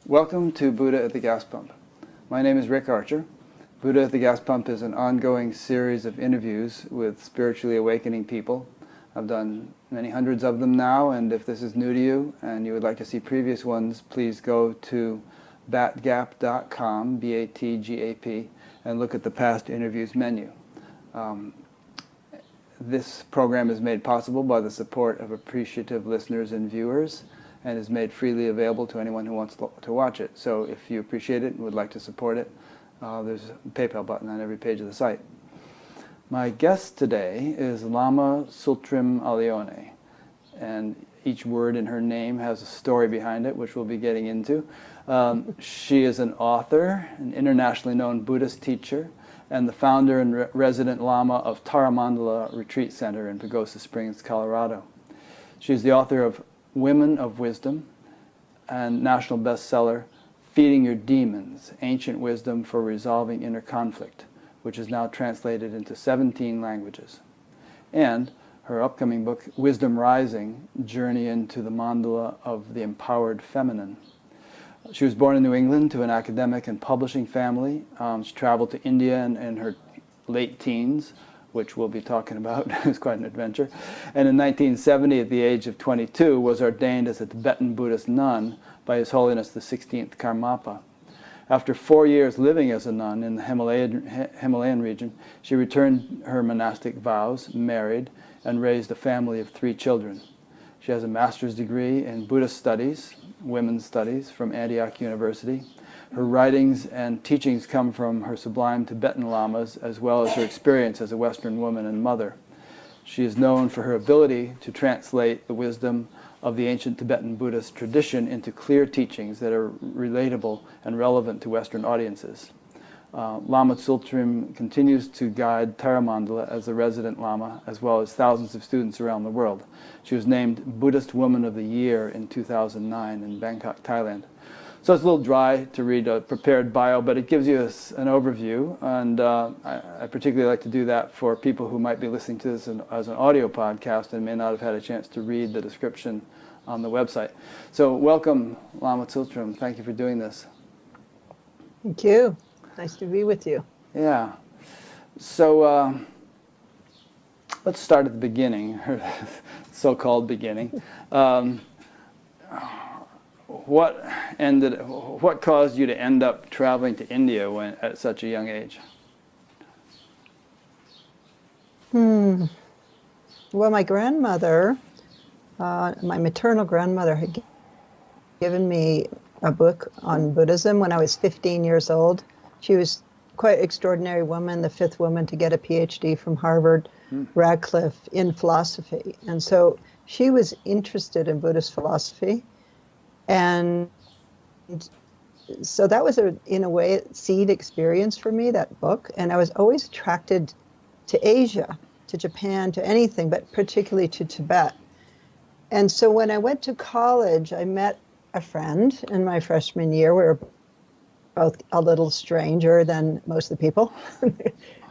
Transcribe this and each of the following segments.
Welcome to Buddha at the Gas Pump. My name is Rick Archer. Buddha at the Gas Pump is an ongoing series of interviews with spiritually awakening people. I've done many hundreds of them now, and if this is new to you and you would like to see previous ones, please go to batgap.com, B-A-T-G-A-P, and look at the past interviews menu. This program is made possible by the support of appreciative listeners and viewers, and is made freely available to anyone who wants to watch it. So if you appreciate it and would like to support it, there's a PayPal button on every page of the site. My guest today is Lama Tsultrim Allione, and each word in her name has a story behind it, which we'll be getting into. She is an author, an internationally known Buddhist teacher, and the founder and resident Lama of Taramandala Retreat Center in Pagosa Springs, Colorado. She is the author of Women of Wisdom and national bestseller Feeding Your Demons, Ancient Wisdom for Resolving Inner Conflict, which is now translated into 17 languages. And her upcoming book, Wisdom Rising, Journey into the Mandala of the Empowered Feminine. She was born in New England to an academic and publishing family. She traveled to India in her late teens, which we'll be talking about. It was quite an adventure. And in 1970, at the age of 22, was ordained as a Tibetan Buddhist nun by His Holiness the 16th Karmapa. After 4 years living as a nun in the Himalayan region, she returned her monastic vows, married, and raised a family of 3 children. She has a master's degree in Buddhist studies, women's studies, from Antioch University. Her writings and teachings come from her sublime Tibetan lamas, as well as her experience as a Western woman and mother. She is known for her ability to translate the wisdom of the ancient Tibetan Buddhist tradition into clear teachings that are relatable and relevant to Western audiences. Lama Tsultrim continues to guide Taramandala as the resident Lama, as well as thousands of students around the world. She was named Buddhist Woman of the Year in 2009 in Bangkok, Thailand. So it's a little dry to read a prepared bio, but it gives you an overview, and I particularly like to do that for people who might be listening to this as an audio podcast and may not have had a chance to read the description on the website. So welcome, Lama Tsultrim. Thank you for doing this. Thank you. Nice to be with you. Yeah. So let's start at the beginning, so-called beginning. What caused you to end up traveling to India at such a young age? Well, my grandmother, my maternal grandmother, had given me a book on Buddhism when I was 15 years old. She was quite an extraordinary woman, the 5th woman to get a PhD from Harvard, Radcliffe, in philosophy. And so she was interested in Buddhist philosophy. And so that was, in a way, a seed experience for me, that book. And I was always attracted to Asia, to Japan, to anything, but particularly to Tibet. And so when I went to college, I met a friend in my freshman year. We were both a little stranger than most of the people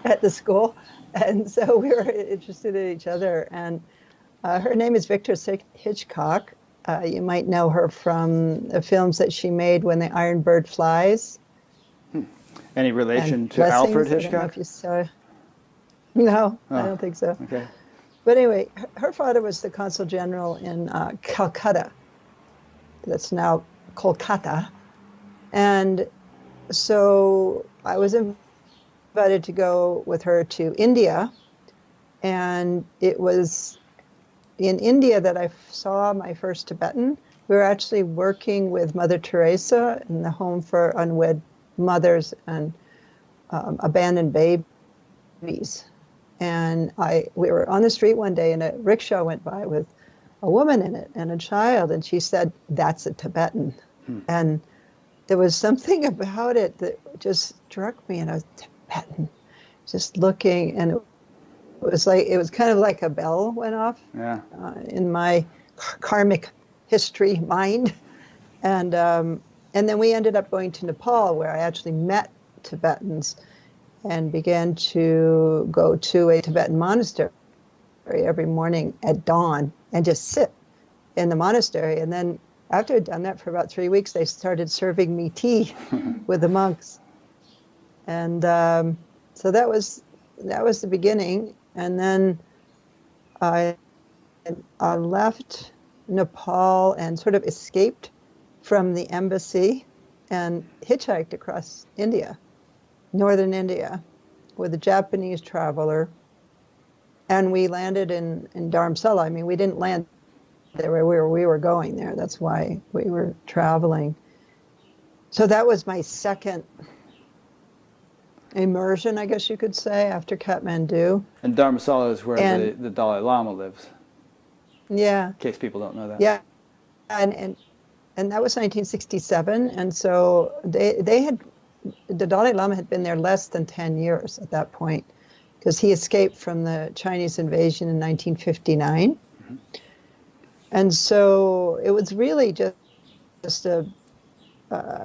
at the school. And so we were interested in each other. And her name is Victor Hitchcock. You might know her from the films that she made When the Iron Bird Flies. Any relation to Alfred Hitchcock? I don't know if you saw. No, I don't think so. Okay. But anyway, her father was the consul general in Calcutta. That's now Kolkata. And so I was invited to go with her to India. And it was in India that I saw my first Tibetan. We were actually working with Mother Teresa in the home for unwed mothers and abandoned babies. And we were on the street one day and a rickshaw went by with a woman in it and a child. And she said, "That's a Tibetan." And there was something about it that just struck me. And I was Tibetan, just looking, and it was kind of like a bell went off in my karmic history mind. And then we ended up going to Nepal, where I actually met Tibetans and began to go to a Tibetan monastery every morning at dawn and just sit in the monastery. And then after I'd done that for about 3 weeks, they started serving me tea with the monks. And so that was the beginning. And then I left Nepal and sort of escaped from the embassy and hitchhiked across India, northern India, with a Japanese traveler. And we landed in Dharamsala. I mean, we didn't land there where we were going there. That's why we were traveling. So that was my second immersion, I guess you could say, after Kathmandu. And Dharamsala is where the Dalai Lama lives. Yeah. In case people don't know that. Yeah. And that was 1967. And so the Dalai Lama had been there less than 10 years at that point, because he escaped from the Chinese invasion in 1959. Mm-hmm. And so it was really just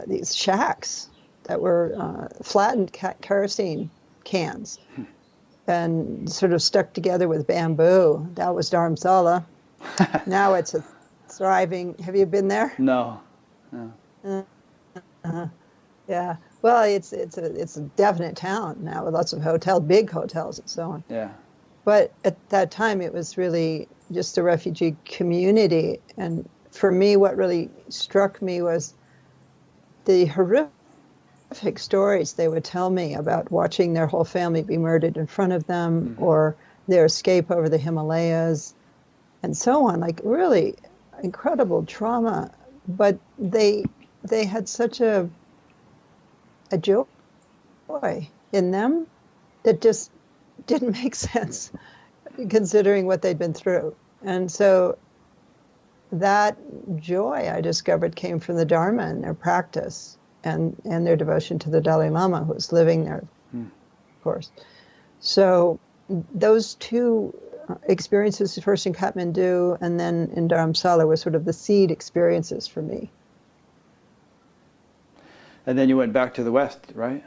these shacks that were flattened kerosene cans and sort of stuck together with bamboo. That was Dharamsala. Now it's a thriving. Have you been there? No. Yeah. Well, it's a definite town now with lots of hotels, big hotels, and so on. Yeah. But at that time, it was really just a refugee community. And for me, what really struck me was the horrific stories they would tell me about watching their whole family be murdered in front of them, mm-hmm. or their escape over the Himalayas and so on. Like really incredible trauma. But they had such a joy in them that just didn't make sense considering what they'd been through. And so that joy I discovered came from the Dharma and their practice and their devotion to the Dalai Lama, who was living there, of course. So those two experiences, first in Kathmandu and then in Dharamsala, were sort of the seed experiences for me. And then you went back to the West, right?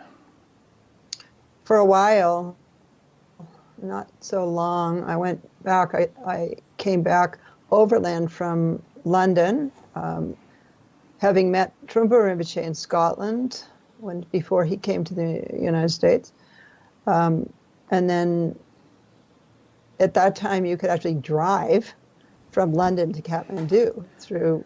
For a while, not so long. I went back. I came back overland from London, having met Trungpa Rinpoche in Scotland before he came to the United States. And then at that time, you could actually drive from London to Kathmandu through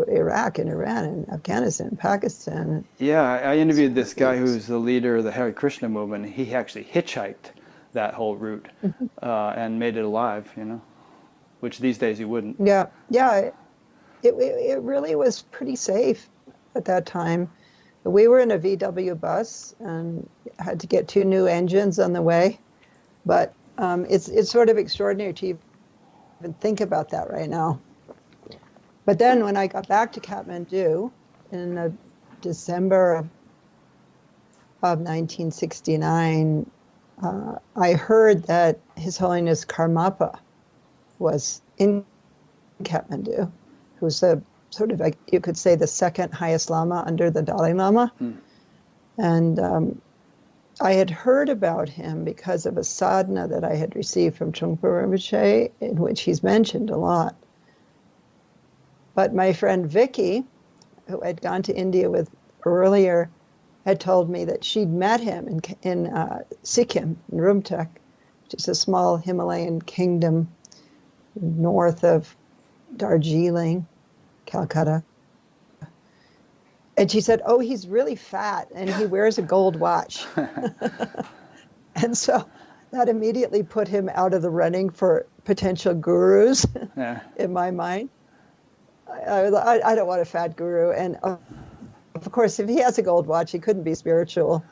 Iraq and Iran and Afghanistan and Pakistan. Yeah, I interviewed this guy who's the leader of the Hare Krishna movement. He actually hitchhiked that whole route and made it alive, which these days you wouldn't. Yeah. It really was pretty safe at that time. We were in a VW bus and had to get 2 new engines on the way. But it's sort of extraordinary to even think about that right now. But then when I got back to Kathmandu in December of 1969, I heard that His Holiness Karmapa was in Kathmandu, who's sort of, like you could say, the second highest Lama under the Dalai Lama. And I had heard about him because of a sadhana that I had received from Trungpa Rinpoche, in which he's mentioned a lot. But my friend Vicky, who I'd gone to India with earlier, had told me that she'd met him in Sikkim, in Rumtek, which is a small Himalayan kingdom north of Darjeeling, Calcutta. And she said, oh, he's really fat and he wears a gold watch. And so that immediately put him out of the running for potential gurus in my mind. I don't want a fat guru. And of course, if he has a gold watch, he couldn't be spiritual.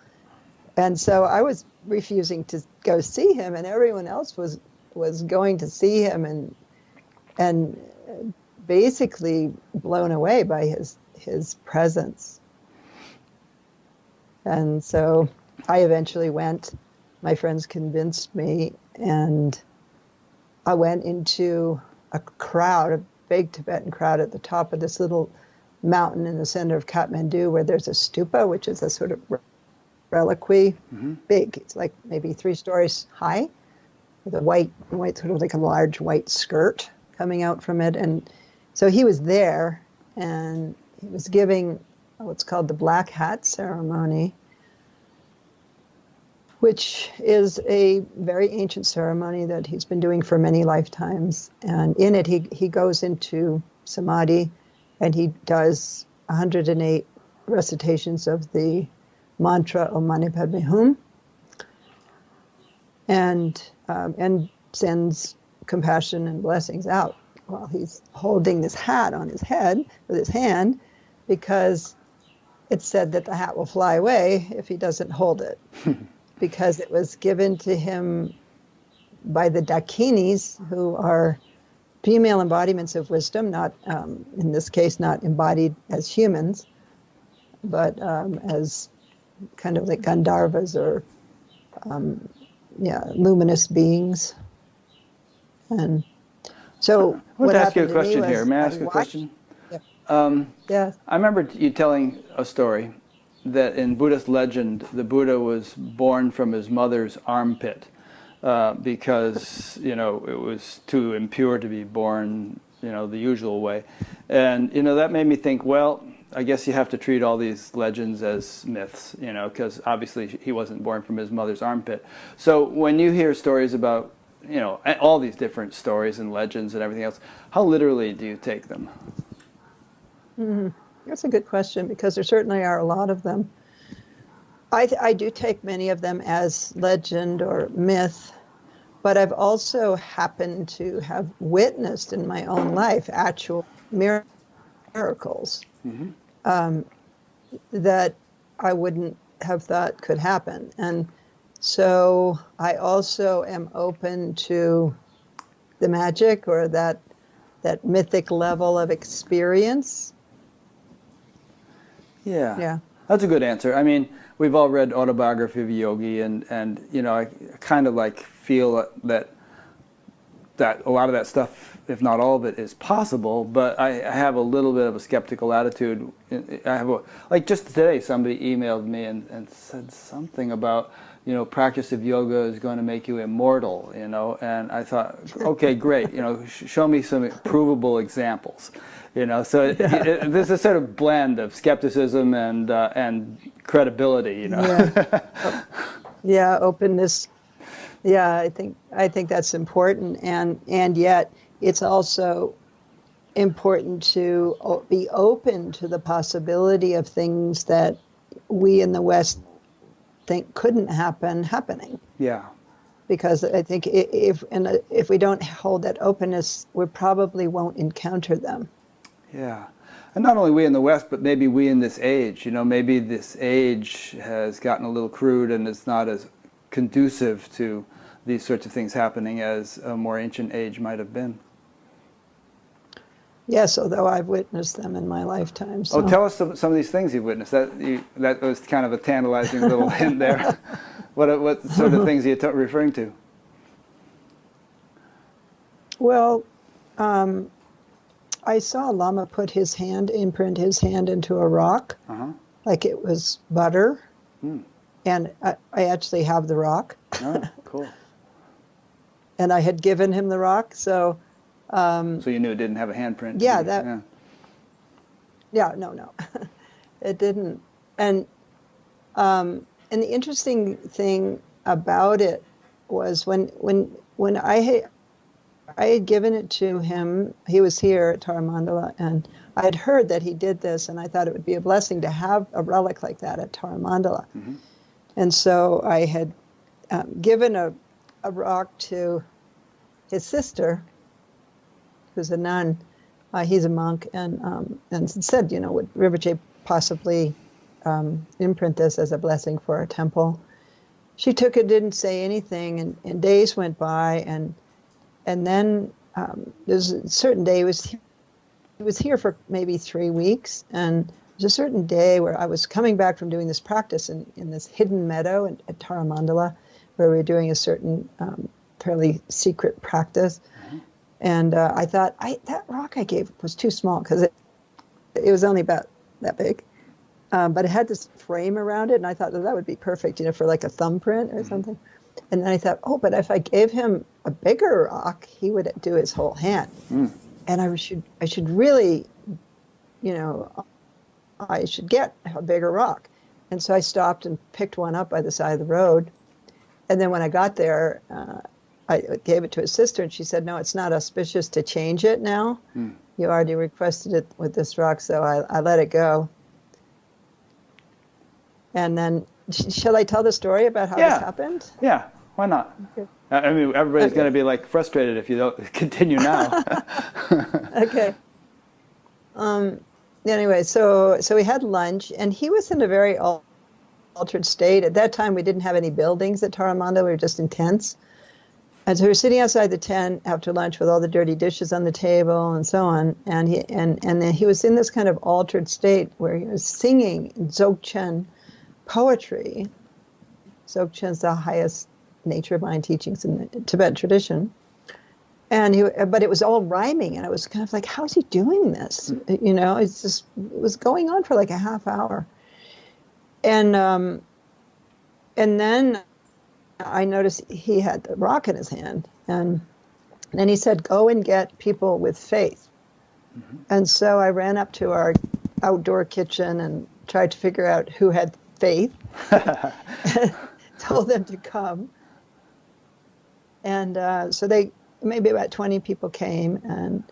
And so I was refusing to go see him, and everyone else was going to see him and basically blown away by his presence. And so I eventually went. My friends convinced me, and I went into a crowd, a big Tibetan crowd at the top of this little mountain in the center of Kathmandu, where there's a stupa, which is a sort of reliquary, big. It's like maybe 3 stories high, with a white, sort of like a large white skirt coming out from it. And So he was there, and he was giving what's called the Black Hat ceremony, which is a very ancient ceremony that he's been doing for many lifetimes. And in it, he goes into samadhi, and he does 108 recitations of the mantra Om Mani Padme Hum, and sends compassion and blessings out while he's holding this hat on his head with his hand, because it's said that the hat will fly away if he doesn't hold it, because it was given to him by the Dakinis, who are female embodiments of wisdom, not in this case, not embodied as humans, but as kind of like Gandharvas or luminous beings. And so I want what to ask you a happened to me question was here. May I I ask a watched- question? Yeah. I remember you telling a story that in Buddhist legend, the Buddha was born from his mother's armpit because, it was too impure to be born, the usual way. And, that made me think, well, I guess you have to treat all these legends as myths, because obviously he wasn't born from his mother's armpit. So when you hear stories about, all these different stories and legends and everything else, how literally do you take them? That's a good question, because there certainly are a lot of them. I do take many of them as legend or myth, but I've also happened to have witnessed in my own life actual miracles that I wouldn't have thought could happen. And so I also am open to the magic or that mythic level of experience. Yeah. That's a good answer. I mean, we've all read Autobiography of a Yogi, and I kind of like feel that a lot of that stuff, if not all of it, is possible. But I have a little bit of a skeptical attitude. Like just today, somebody emailed me and said something about practice of yoga is going to make you immortal. And I thought, okay, great. Show me some provable examples. So there's a sort of blend of skepticism and credibility. Yeah, openness. Yeah, I think that's important, and yet it's also important to be open to the possibility of things that we in the West think couldn't happen happening. Yeah. Because I think if we don't hold that openness, we probably won't encounter them. Yeah. And not only we in the West, but maybe we in this age. Maybe this age has gotten a little crude and it's not as conducive to these sorts of things happening as a more ancient age might have been. Yes, although I've witnessed them in my lifetime. So. Oh, tell us some of these things you've witnessed. That was kind of a tantalizing little hint there. What sort of things are you referring to? Well, I saw a Lama imprint his hand into a rock, like it was butter. And I actually have the rock. Oh, cool. And I had given him the rock, so... so you knew it didn't have a handprint? Yeah, no. It didn't. And the interesting thing about it was when I had given it to him, he was here at Taramandala, and I had heard that he did this, and I thought it would be a blessing to have a relic like that at Taramandala. And so I had given a rock to his sister, who's a nun. He's a monk, and said, would Rinpoche possibly imprint this as a blessing for our temple? She took it, didn't say anything, and days went by, and then there's a certain day, he was here for maybe 3 weeks, and there's a certain day where I was coming back from doing this practice in this hidden meadow at Taramandala, where we were doing a certain fairly secret practice. And I thought, that rock I gave was too small, because it was only about that big. But it had this frame around it, and I thought that would be perfect, for like a thumbprint or something. And then I thought, but if I gave him a bigger rock, he would do his whole hand. and I should really, you know, I should get a bigger rock. And so I stopped and picked one up by the side of the road. And then when I got there, I gave it to his sister, and she said, "No, it's not auspicious to change it now. You already requested it with this rock," so I let it go. And then, shall I tell the story about how this happened? Yeah, why not? Okay. I mean, everybody's going to be like frustrated if you don't continue now. Okay. Anyway, so we had lunch, and he was in a very altered state. At that time, we didn't have any buildings at Taramanda. We were just in tents. And so we were sitting outside the tent after lunch with all the dirty dishes on the table and so on. And then he was in this kind of altered state where he was singing Dzogchen poetry. Dzogchen's the highest nature mind teachings in the Tibetan tradition. But it was all rhyming, and I was kind of like, how is he doing this? You know, it was going on for like a half hour. And then I noticed he had the rock in his hand, and then he said, "Go and get people with faith." And so I ran up to our outdoor kitchen and tried to figure out who had faith, told them to come. And so maybe about 20 people came,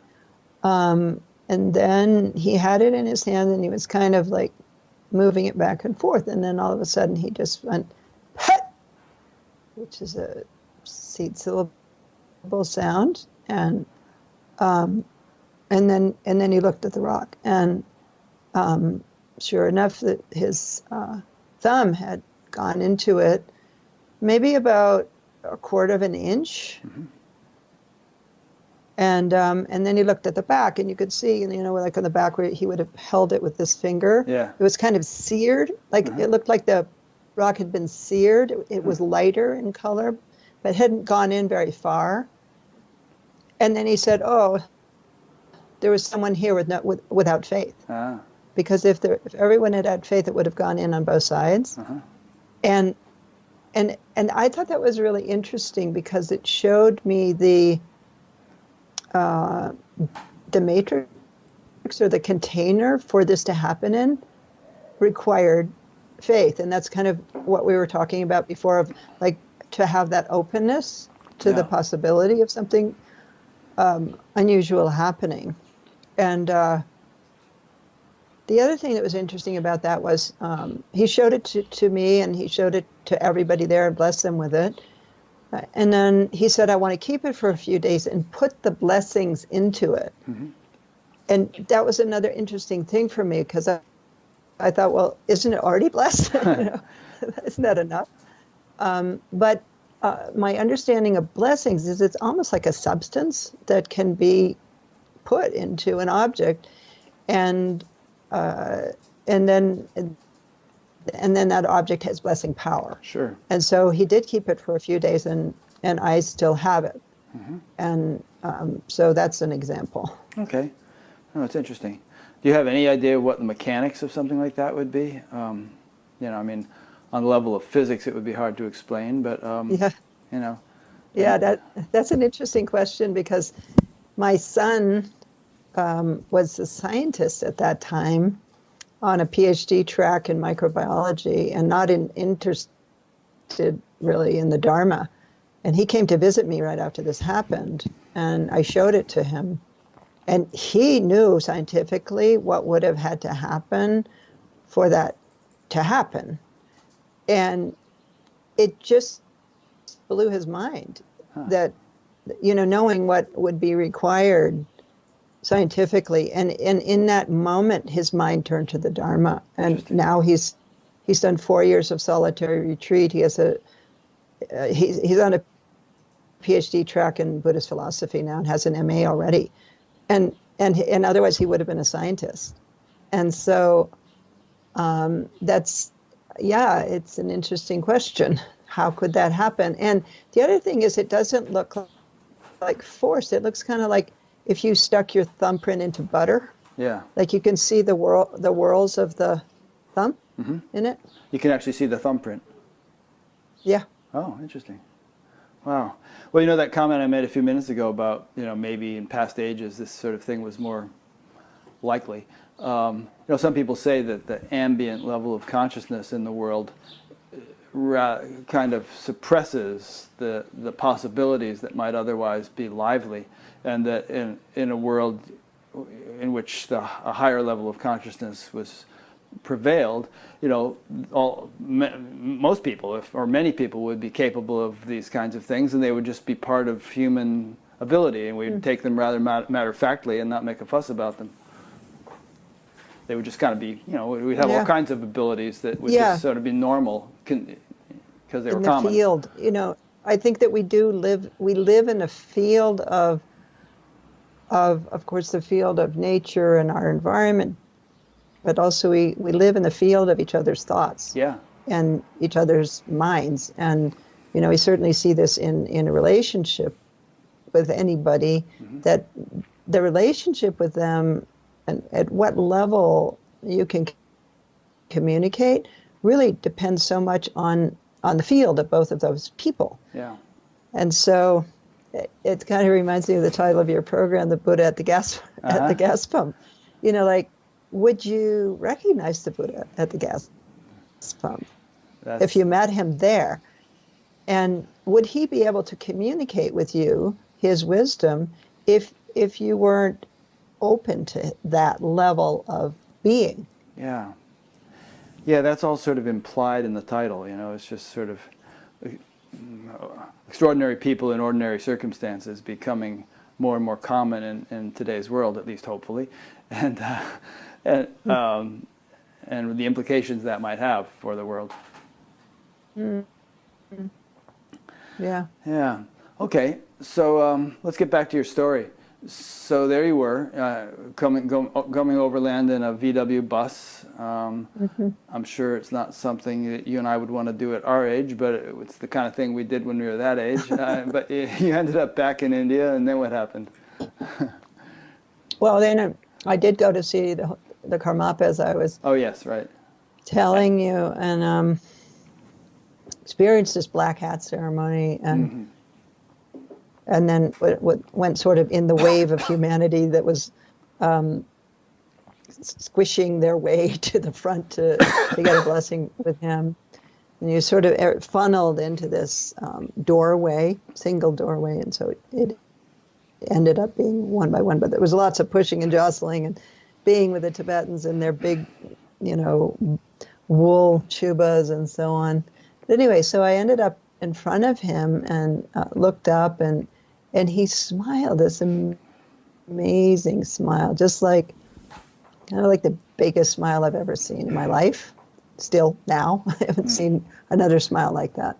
and then he had it in his hand, and he was kind of like moving it back and forth, and then all of a sudden he just went, "Pet," which is a seed syllable sound, and then he looked at the rock, and sure enough, that his thumb had gone into it, maybe about a quarter of an inch. And then he looked at the back, and you could see, you know, like on the back where he would have held it with this finger. Yeah. It was kind of seared, like it looked like the rock had been seared. It was lighter in color, but hadn't gone in very far. And then he said, "Oh, there was someone here without faith." Because if everyone had faith, it would have gone in on both sides. And I thought that was really interesting because it showed me the matrix or the container for this to happen in required faith. And that's kind of what we were talking about before, of like to have that openness to the possibility of something unusual happening. And the other thing that was interesting about that was he showed it to me, and he showed it to everybody there and blessed them with it. And then he said, "I want to keep it for a few days and put the blessings into it." And that was another interesting thing for me, because I thought, well, isn't it already blessed? You know, isn't that enough? But my understanding of blessings is it's almost like a substance that can be put into an object, and then that object has blessing power. Sure. And so he did keep it for a few days, and I still have it. And so that's an example. Okay. Oh, that's interesting. Do you have any idea what the mechanics of something like that would be? You know, I mean, on the level of physics, it would be hard to explain, but, you know. Yeah, that's an interesting question, because my son was a scientist at that time on a PhD track in microbiology, and not interested really in the Dharma. And he came to visit me right after this happened, and I showed it to him. And he knew scientifically what would have had to happen for that to happen. And it just blew his mind that, you know, knowing what would be required scientifically. And in that moment, his mind turned to the Dharma. And now he's done 4 years of solitary retreat. He has he's on a PhD track in Buddhist philosophy now and has an MA already. And otherwise he would have been a scientist. And so it's an interesting question. How could that happen? And the other thing is, it doesn't look like force. It looks kind of like if you stuck your thumbprint into butter. Yeah. Like you can see the whorls of the thumb in it. You can actually see the thumbprint. Yeah. Oh, interesting. Wow. Well, you know that comment I made a few minutes ago about, maybe in past ages this sort of thing was more likely. Some people say that the ambient level of consciousness in the world kind of suppresses the possibilities that might otherwise be lively, and that in a world in which a higher level of consciousness was prevailed, most people, or many people, would be capable of these kinds of things, and they would just be part of human ability, and we'd take them rather matter-of-factly and not make a fuss about them. They would just kind of be, we'd have all kinds of abilities that would just sort of be normal because they were common. In the field, I think that we live in a field of course, the field of nature and our environment, but also we live in the field of each other's thoughts and each other's minds. And, we certainly see this in a relationship with anybody, that the relationship with them and at what level you can communicate really depends so much on the field of both of those people. Yeah. And so it kind of reminds me of the title of your program, The Buddha at the gas pump. Would you recognize the Buddha at the gas pump if you met him there? And would he be able to communicate with you his wisdom if you weren't open to that level of being? Yeah. Yeah, that's all sort of implied in the title, it's just sort of extraordinary people in ordinary circumstances becoming more and more common in today's world, at least hopefully, and the implications that might have for the world. Yeah. Yeah. Okay. So let's get back to your story. So there you were, coming overland in a VW bus. I'm sure it's not something that you and I would want to do at our age, but it's the kind of thing we did when we were that age. But you ended up back in India, and then what happened? Well, then I did go to see the Karmapa, as I was. Oh yes, right. Telling you, and experienced this black hat ceremony, and and then went sort of in the wave of humanity that was squishing their way to the front to get a blessing with him. And you sort of funneled into this single doorway, and so it ended up being one by one. But there was lots of pushing and jostling and being with the Tibetans and their big, wool chubas and so on. But anyway, so I ended up in front of him and looked up, and he smiled, this amazing smile, just kind of like the biggest smile I've ever seen in my life. Still now, I haven't seen another smile like that.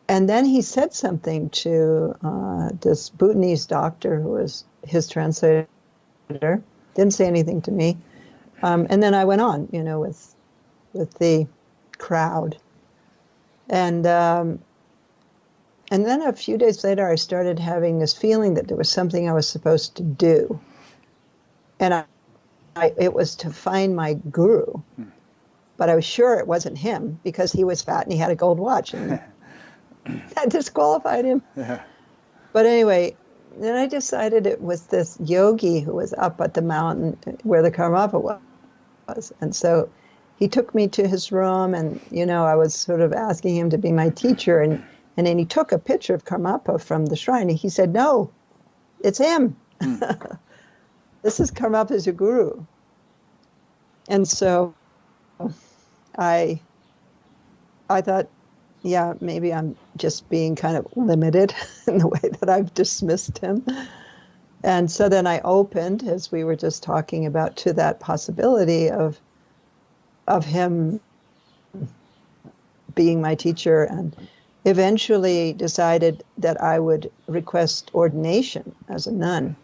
And then he said something to this Bhutanese doctor who was his translator. Didn't say anything to me. And then I went on, with the crowd. And then a few days later, I started having this feeling that there was something I was supposed to do. And it was to find my guru. But I was sure it wasn't him because he was fat and he had a gold watch. And that disqualified him. Yeah. But anyway, then I decided it was this yogi who was up at the mountain where the Karmapa was. And so he took me to his room, and, I was sort of asking him to be my teacher. And then he took a picture of Karmapa from the shrine, and he said, "No, it's him. This is Karmapa as your guru." And so I thought, yeah, maybe I'm just being kind of limited in the way that I've dismissed him. And so then I opened, as we were just talking about, to that possibility of him being my teacher, and eventually decided that I would request ordination as a nun.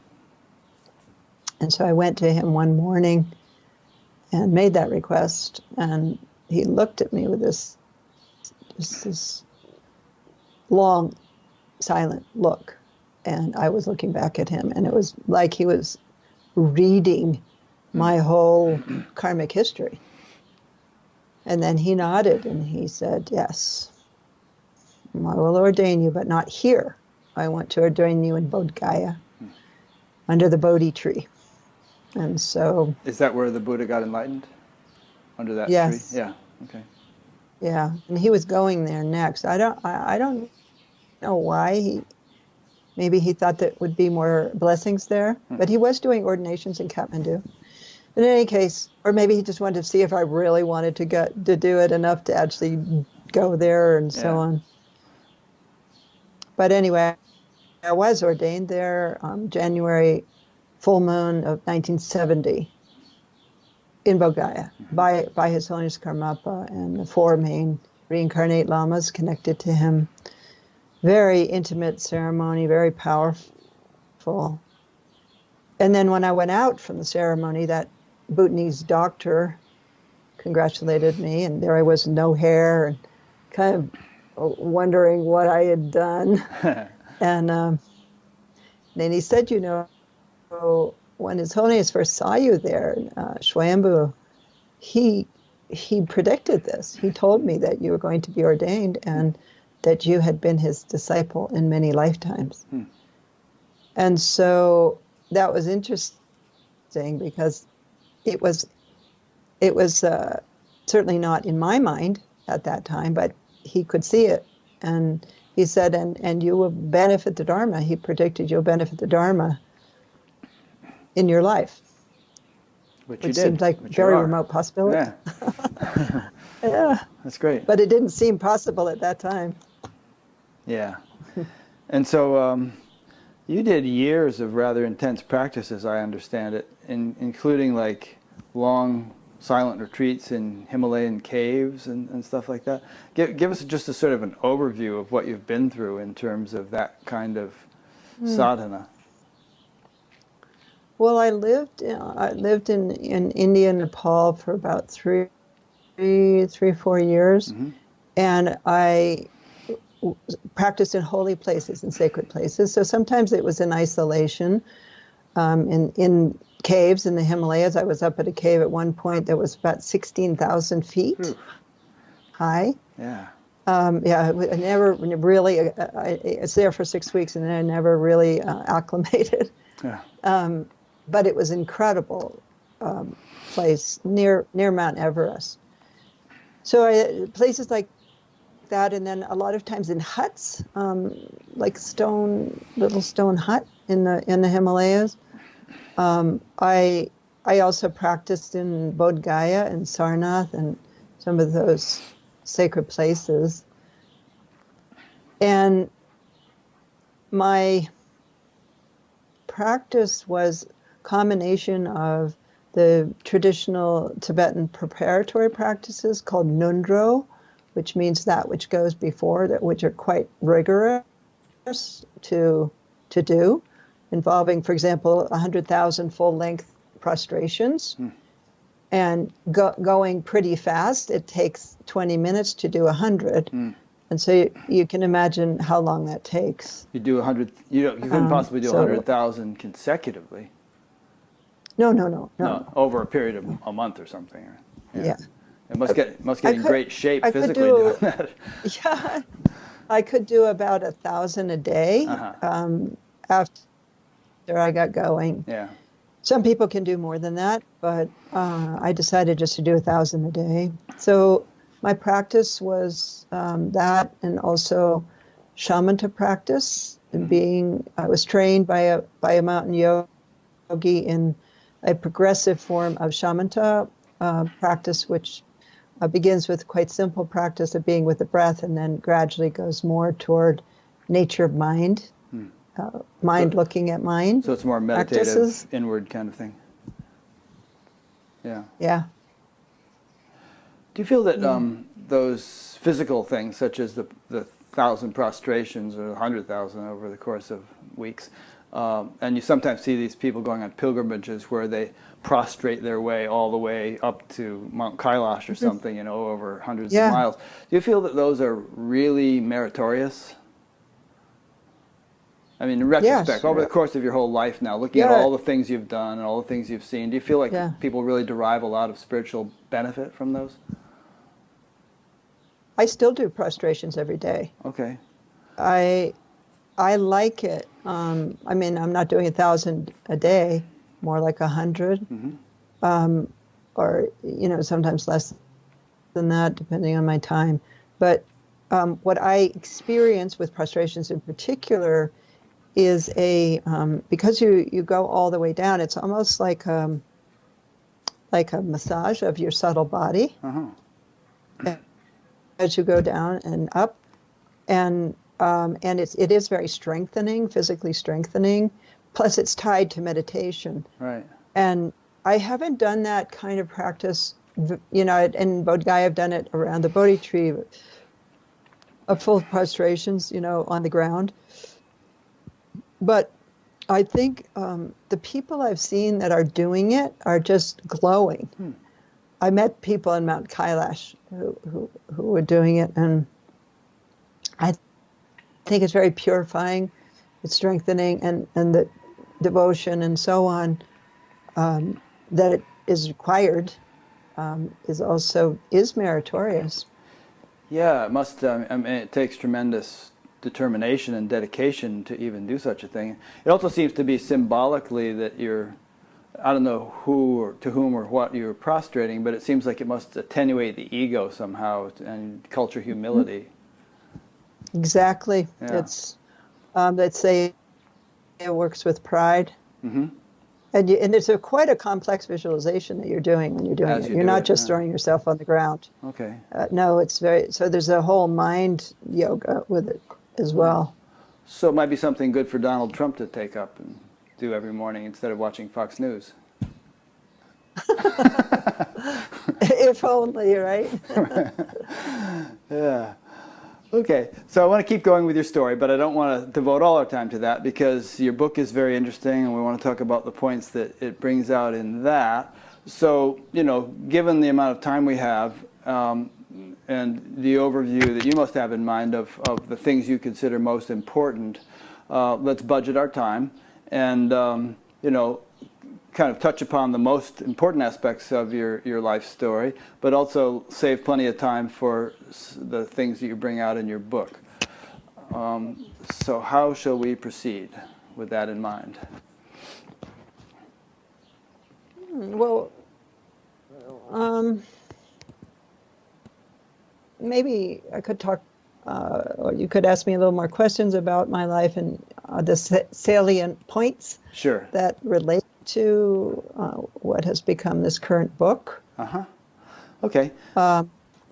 And so I went to him one morning and made that request, and he looked at me with this long, silent look, and I was looking back at him, and it was like he was reading my whole karmic history. And then he nodded and he said, "Yes, I will ordain you, but not here. I want to ordain you in Bodh Gaya, under the Bodhi tree. And so, Is that where the Buddha got enlightened? Under that tree? yes, Yeah. Okay. yeah. And he was going there next. I don't know why. Maybe he thought that would be more blessings there, but he was doing ordinations in Kathmandu. In any case, or maybe he just wanted to see if I really wanted to get to do it enough to actually go there and so on. But anyway, I was ordained there January full moon of 1970 in Bodh Gaya by His Holiness Karmapa and the four main reincarnate lamas connected to him. Very intimate ceremony, very powerful. And then when I went out from the ceremony, that Bhutanese doctor congratulated me, and there I was, no hair, and kind of wondering what I had done. And then he said, you know, when His Holiness first saw you there, Swayambhu, he predicted this. He told me that you were going to be ordained and that you had been his disciple in many lifetimes. And so that was interesting because it was certainly not in my mind at that time, but he could see it. And he said, and you will benefit the Dharma. He predicted you'll benefit the Dharma in your life. Which seemed like a very remote possibility. Yeah. Yeah. That's great. But it didn't seem possible at that time. Yeah. And so you did years of rather intense practice, as I understand it, including like long silent retreats in Himalayan caves and stuff like that. Give us just a sort of an overview of what you've been through in terms of that kind of sadhana. Well, I lived in India and Nepal for about 4 years, and I practiced in holy places and sacred places. So sometimes it was in isolation, in caves in the Himalayas. I was up at a cave at one point that was about 16,000 feet high. Yeah. Yeah, I never really. I was there for 6 weeks, and then I never really acclimated. Yeah. But it was incredible place near Mount Everest. So places like that, and then a lot of times in huts, like little stone hut in the Himalayas. I also practiced in Bodh Gaya and Sarnath and some of those sacred places. And my practice was combination of the traditional Tibetan preparatory practices called Nundro, which means that which goes before, which are quite rigorous to do, involving, for example, 100,000 full-length prostrations, and going pretty fast. It takes 20 minutes to do 100. And so you can imagine how long that takes. You do 100. You couldn't possibly do 100,000 consecutively. No. Over a period of a month or something. Yeah. It must get in great shape physically doing that. Yeah, I could do about 1,000 a day after I got going. Yeah. Some people can do more than that, but I decided just to do 1,000 a day. So my practice was that, and also shamatha practice. I was trained by a mountain yogi in a progressive form of shamatha practice, which begins with quite simple practice of being with the breath, and then gradually goes more toward nature of mind, looking at mind. So it's more meditative, practices. Inward kind of thing. Yeah. Yeah. Do you feel that those physical things, such as the 1,000 prostrations or 100,000 over the course of weeks, and you sometimes see these people going on pilgrimages where they prostrate their way all the way up to Mount Kailash or something, over hundreds of miles. Do you feel that those are really meritorious? I mean, in retrospect, over the course of your whole life now, looking at all the things you've done and all the things you've seen, do you feel like people really derive a lot of spiritual benefit from those? I still do prostrations every day. Okay. I I like it. I mean, I'm not doing 1,000 a day, more like 100, Hmm. or sometimes less than that, depending on my time. But what I experience with prostrations in particular is because you go all the way down, it's almost like a massage of your subtle body Uh-huh. as you go down and up, and it is very strengthening, physically strengthening. Plus, it's tied to meditation, Right. and I haven't done that kind of practice. In Bodh Gaya, I've done it around the Bodhi tree, a full prostrations, on the ground. But I think the people I've seen that are doing it are just glowing. Hmm. I met people in Mount Kailash who were doing it, and I think it's very purifying, it's strengthening, and the devotion and so on that it is required is meritorious. Yeah, it must. I mean, it takes tremendous determination and dedication to even do such a thing. It also seems to be symbolically that you're, I don't know who or to whom or what you're prostrating, but it seems like it must attenuate the ego somehow and culture humility. Exactly. Yeah. It's let's say it works with pride. Mm-hmm. And it's quite a complex visualization that you're doing when you're doing As it. you You're do not it, just yeah. throwing yourself on the ground. Okay. No, so there's a whole mind yoga with it as well. So it might be something good for Donald Trump to take up and do every morning instead of watching Fox News. If only, right? Yeah. Okay, so I want to keep going with your story, but I don't want to devote all our time to that because your book is very interesting and we want to talk about the points that it brings out in that. So, given the amount of time we have and the overview that you must have in mind of the things you consider most important, let's budget our time and, kind of touch upon the most important aspects of your life story, but also save plenty of time for the things that you bring out in your book. So how shall we proceed with that in mind? Well, maybe I could talk, or you could ask me a little more questions about my life and the salient points Sure. that relate to what has become this current book. Uh-huh. Okay.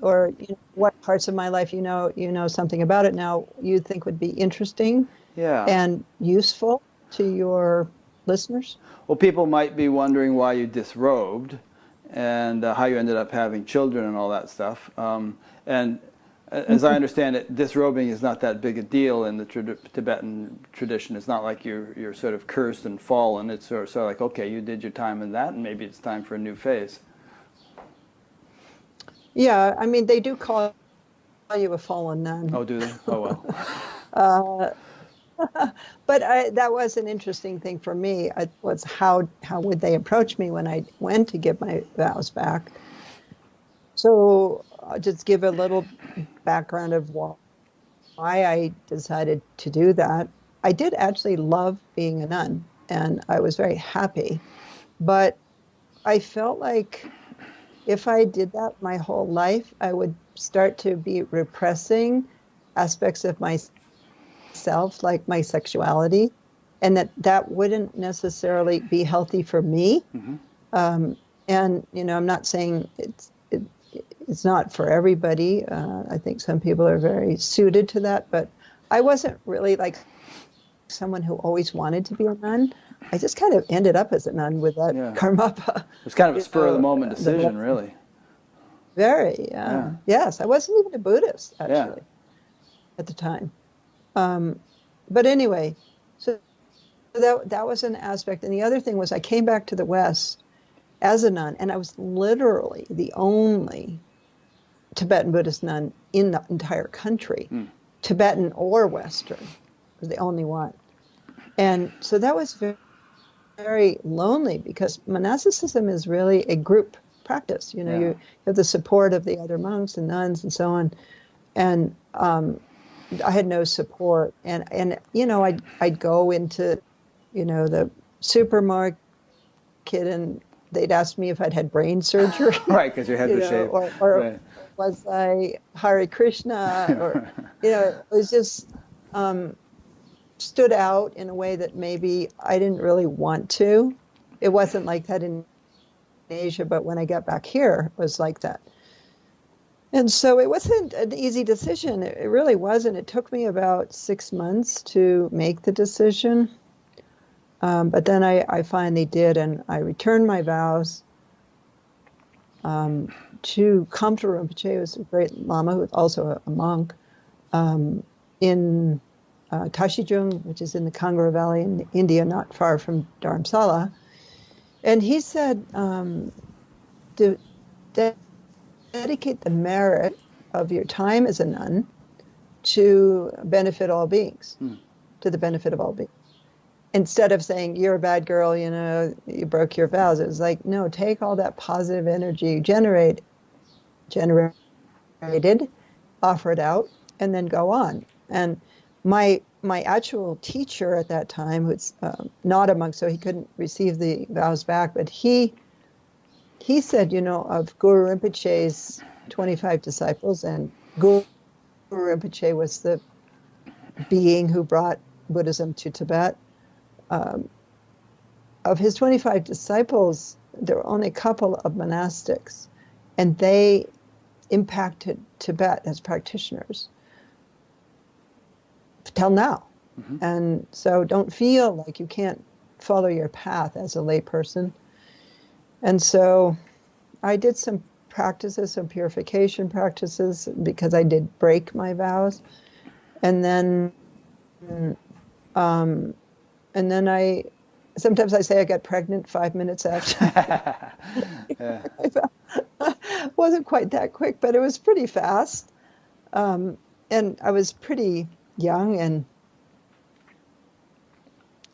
Or what parts of my life you know something about it now you think would be interesting Yeah. and useful to your listeners. Well, people might be wondering why you disrobed and how you ended up having children and all that stuff. And as I understand it, disrobing is not that big a deal in the Tibetan tradition. It's not like you're sort of cursed and fallen. It's sort of like, okay, you did your time in that, and maybe it's time for a new phase. Yeah, I mean, they do call you a fallen nun. Oh, do they? Oh, well. But that was an interesting thing for me. It was how would they approach me when I went to give my vows back. So I'll just give a little background of why I decided to do that. I did actually love being a nun, and I was very happy. But I felt like if I did that my whole life, I would start to be repressing aspects of myself, like my sexuality, and that wouldn't necessarily be healthy for me. Mm-hmm. And I'm not saying it's not for everybody. I think some people are very suited to that, but I wasn't really like someone who always wanted to be a nun. I just kind of ended up as a nun with that Karmapa. It was kind of a spur-of-the-moment decision, really. Very, yeah. Yes, I wasn't even a Buddhist, actually, at the time. But anyway, so that was an aspect. And the other thing was I came back to the West as a nun, and I was literally the only Tibetan Buddhist nun in the entire country, Tibetan or Western, was the only one. And so that was very, very lonely because monasticism is really a group practice. You have the support of the other monks and nuns and so on. and I had no support. And you know, I'd go into, you know, the supermarket, and they'd ask me if I'd had brain surgery, Right, because your head you was know, shaved. or Right. was I Hare Krishna, or, you know, it was just stood out in a way that maybe I didn't really want to. It wasn't like that in Asia, but when I got back here, it was like that. And so it wasn't an easy decision. It really wasn't. It took me about 6 months to make the decision. But then I finally did, and I returned my vows to Kampa Rinpoche, who was a great Lama, who was also a monk, in Kashijung, which is in the Kangra Valley in India, not far from Dharamsala. And he said to dedicate the merit of your time as a nun to benefit all beings, to the benefit of all beings. Instead of saying, you're a bad girl, you know, you broke your vows. It was like, no, take all that positive energy you generated, offer it out, and then go on. And my actual teacher at that time, who's not a monk, so he couldn't receive the vows back, but he said, you know, of Guru Rinpoche's 25 disciples, and Guru Rinpoche was the being who brought Buddhism to Tibet. Of his 25 disciples, there were only a couple of monastics, and they impacted Tibet as practitioners till now. And so don't feel like you can't follow your path as a lay person. And so I did some practices, some purification practices, because I did break my vows. And then I sometimes I say I got pregnant 5 minutes after. Yeah. Wasn't quite that quick, but it was pretty fast. And I was pretty young and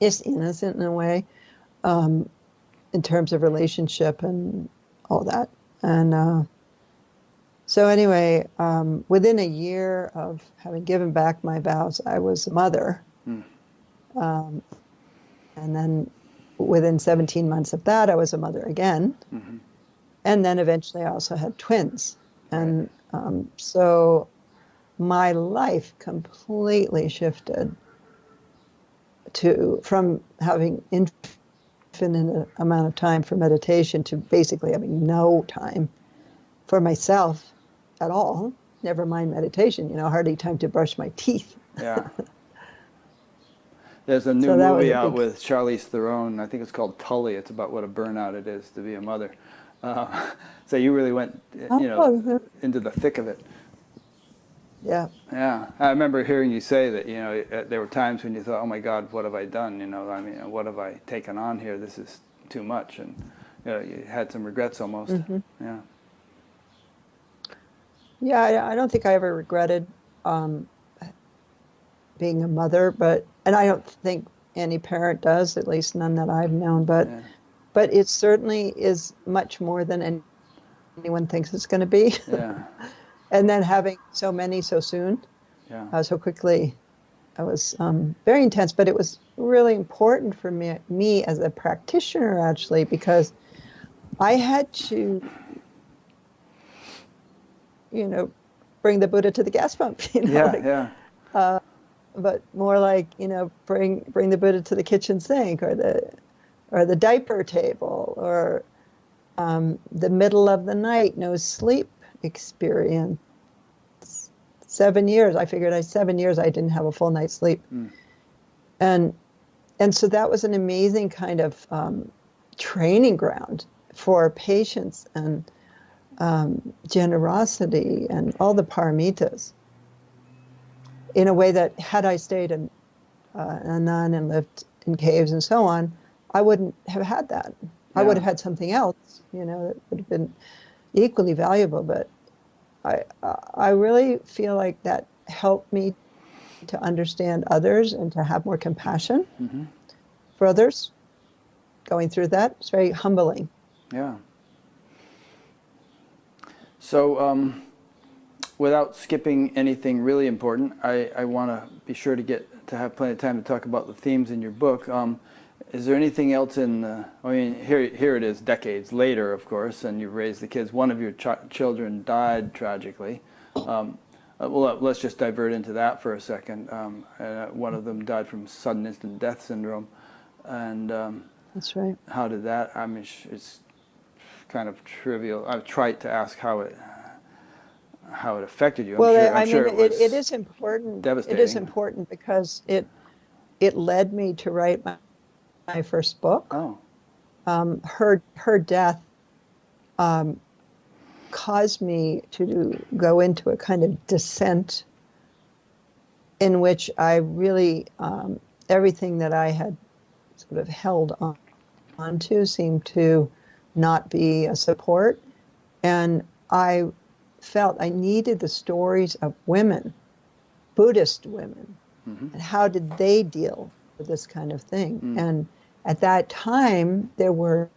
just innocent in a way, in terms of relationship and all that. And so anyway, within a year of having given back my vows, I was a mother. And then within 17 months of that, I was a mother again. And then eventually I also had twins. And so my life completely shifted from having infinite amount of time for meditation to basically having no time for myself at all. Never mind meditation, you know, hardly time to brush my teeth. Yeah. There's a new So that was movie a out big... with Charlize Theron. I think it's called Tully. It's about what a burnout it is to be a mother. So you really went, you know, into the thick of it. Yeah. Yeah. I remember hearing you say that, you know, there were times when you thought, oh my God, what have I done? You know, I mean, what have I taken on here? This is too much. And, you know, you had some regrets almost. Yeah. Yeah, I don't think I ever regretted being a mother, and I don't think any parent does, at least none that I've known, but it certainly is much more than anyone thinks it's going to be. Yeah. And then having so many so soon, so quickly, it was very intense, but it was really important for me as a practitioner, actually, because I had to, you know, bring the Buddha to the gas pump, you know, but more like, you know, bring the Buddha to the kitchen sink, or the diaper table, or the middle of the night no sleep experience. 7 years, I figured 7 years I didn't have a full night's sleep. And so that was an amazing kind of training ground for patience and generosity and all the paramitas, in a way that had I stayed a nun and lived in caves and so on, I wouldn't have had that. I would have had something else, you know, that would have been equally valuable. But I really feel like that helped me to understand others and to have more compassion for others going through that. It's very humbling. Yeah. So without skipping anything really important, I want to be sure to have plenty of time to talk about the themes in your book. Is there anything else in the, I mean, here it is decades later, of course, and you've raised the kids. One of your children died tragically. Well, let's just divert into that for a second. One of them died from sudden instant death syndrome. And That's right. how did that, I mean, it's kind of trivial. I've tried to ask how it affected you. I'm sure it was it is important. devastating. It is important because it led me to write my first book. Oh. Her death caused me to go into a kind of descent in which I really, everything that I had sort of held on to seemed to not be a support. And I felt I needed the stories of women, Buddhist women, and how did they deal with this kind of thing. And at that time, there were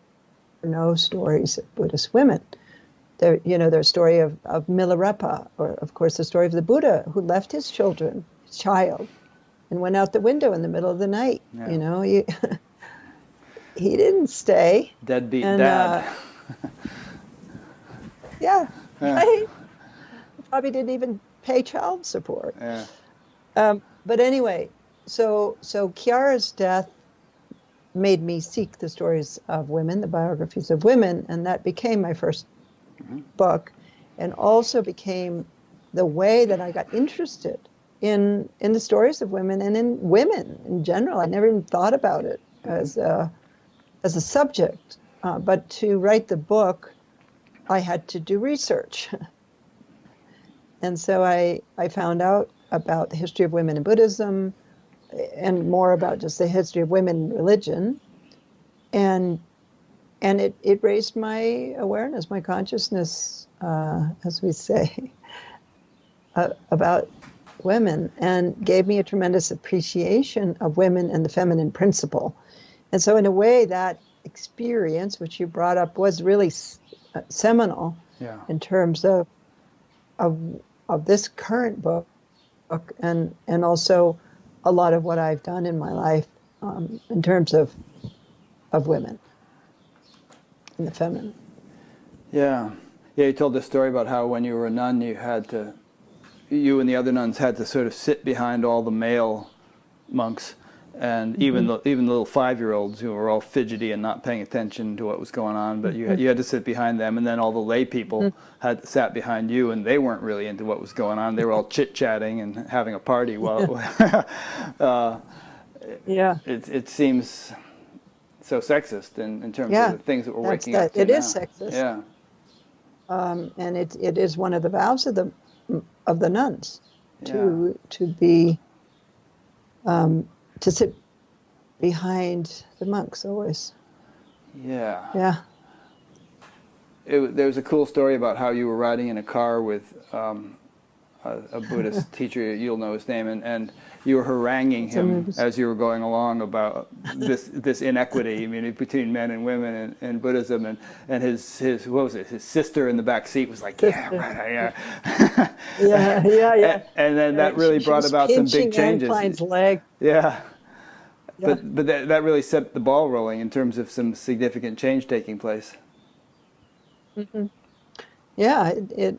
no stories of Buddhist women. There's story of Milarepa, or of course the story of the Buddha who left his child, and went out the window in the middle of the night. Yeah. He didn't stay. Deadbeat dad. Yeah, right. He probably didn't even pay child support. Yeah. But anyway, so Chiara's death made me seek the stories of women, the biographies of women, and that became my first book, and also became the way that I got interested in the stories of women and in women in general. I never even thought about it as a subject, but to write the book, I had to do research. And so I found out about the history of women in Buddhism and more about just the history of women in religion. And it raised my awareness, my consciousness, as we say, about women, and gave me a tremendous appreciation of women and the feminine principle. And so in a way, that experience, which you brought up, was really seminal in terms of this current book, and also a lot of what I've done in my life in terms of women and the feminine. Yeah. You told this story about how when you were a nun, you and the other nuns had to sort of sit behind all the male monks, and even the little 5-year-olds who were all fidgety and not paying attention to what was going on, but you had to sit behind them, and then all the lay people sat behind you, and they weren't really into what was going on. They were all chit-chatting and having a party while it seems so sexist in terms of the things that we're waking up to. It is sexist. Yeah. And it is one of the vows of the nuns to sit behind the monks always. Yeah. Yeah. There was a cool story about how you were riding in a car with a Buddhist teacher, you'll know his name, and you were haranguing him as you were going along about this inequity, I mean, between men and women in Buddhism, and his what was it? His sister in the back seat was like, yeah, right, yeah. And then that really brought about some big changes. Anne leg. Yeah. But that really set the ball rolling in terms of some significant change taking place. Yeah,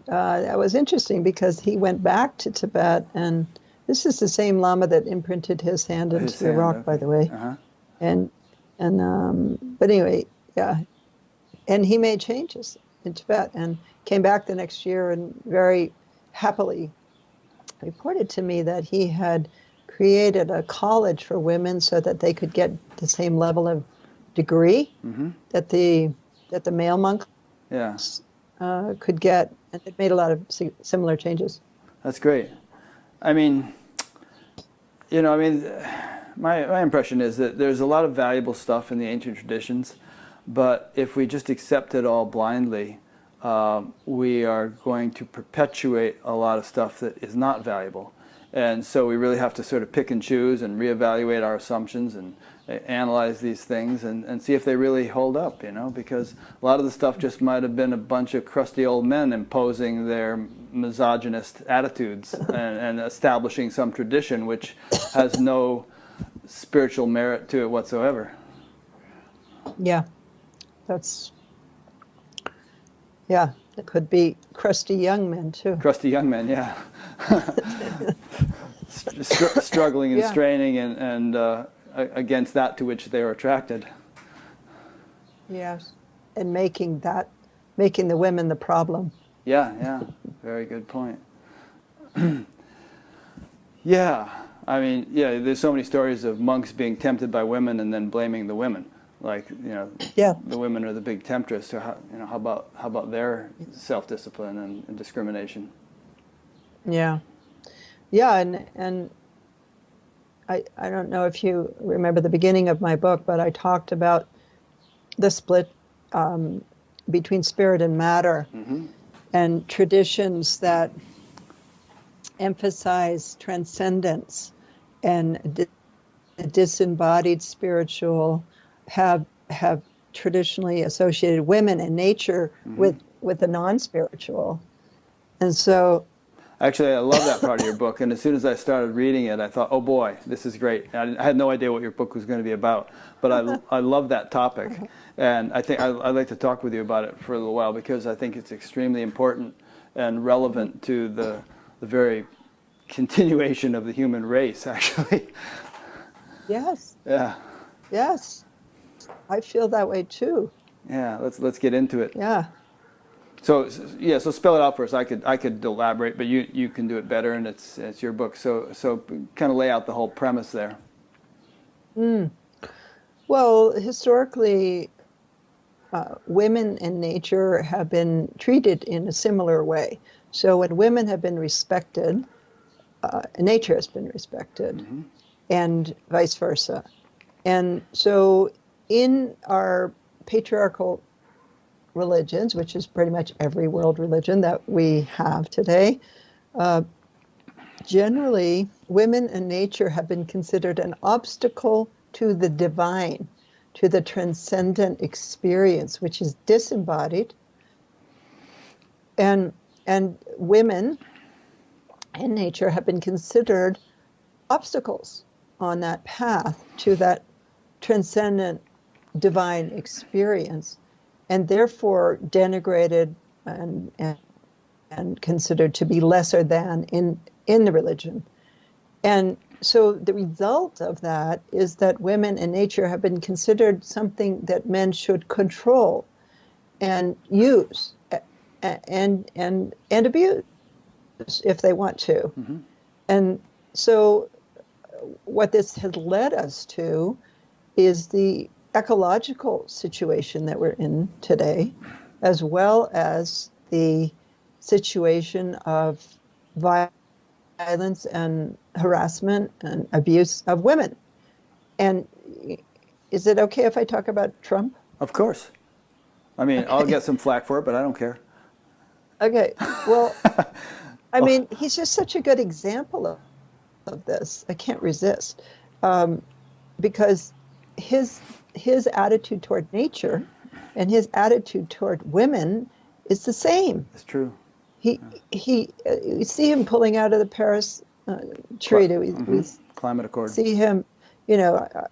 that was interesting because he went back to Tibet, and this is the same Lama that imprinted his hand into the rock, by the way. But anyway, yeah, and he made changes in Tibet and came back the next year and very happily reported to me that he had created a college for women so that they could get the same level of degree that the male monks could get, and it made a lot of similar changes. That's great. I mean, my impression is that there's a lot of valuable stuff in the ancient traditions, but if we just accept it all blindly, we are going to perpetuate a lot of stuff that is not valuable. And so we really have to sort of pick and choose and reevaluate our assumptions and analyze these things and see if they really hold up, because a lot of the stuff just might have been a bunch of crusty old men imposing their misogynist attitudes and establishing some tradition which has no spiritual merit to it whatsoever. Yeah, yeah, it could be crusty young men too. Crusty young men, yeah. Struggling and straining and against that to which they are attracted. Yes, and making the women the problem. Yeah, very good point. Yeah, I mean, there's so many stories of monks being tempted by women and then blaming the women. Like, the women are the big temptress. So how about their self-discipline and discrimination? Yeah, and I don't know if you remember the beginning of my book, but I talked about the split between spirit and matter, and traditions that emphasize transcendence and the disembodied spiritual have traditionally associated women and nature with the non-spiritual. And so actually, I love that part of your book, and as soon as I started reading it, I thought, oh boy, this is great. I had no idea what your book was going to be about, but I love that topic, and I think I'd like to talk with you about it for a little while, because I think it's extremely important and relevant to the very continuation of the human race, actually. Yes. Yeah. Yes. I feel that way too. Yeah, let's get into it. Yeah. So spell it out for us. I could elaborate, but you can do it better, and it's your book. So kind of lay out the whole premise there. Well, historically, women and nature have been treated in a similar way. So when women have been respected, nature has been respected, and vice versa. And so in our patriarchal religions, which is pretty much every world religion that we have today, generally women and nature have been considered an obstacle to the divine, to the transcendent experience, which is disembodied. And women and nature have been considered obstacles on that path to that transcendent divine experience, and therefore denigrated and considered to be lesser than in the religion. And so the result of that is that women and nature have been considered something that men should control and use and abuse if they want to. And so what this has led us to is the ecological situation that we're in today, as well as the situation of violence and harassment and abuse of women. And is it okay if I talk about Trump? Of course. I mean, okay. I'll get some flack for it, but I don't care. Okay. Well, I mean, he's just such a good example of this. I can't resist. Because his attitude toward nature and his attitude toward women is the same. It's true. You see him pulling out of the Paris Treaty. Climate Accord. See him, I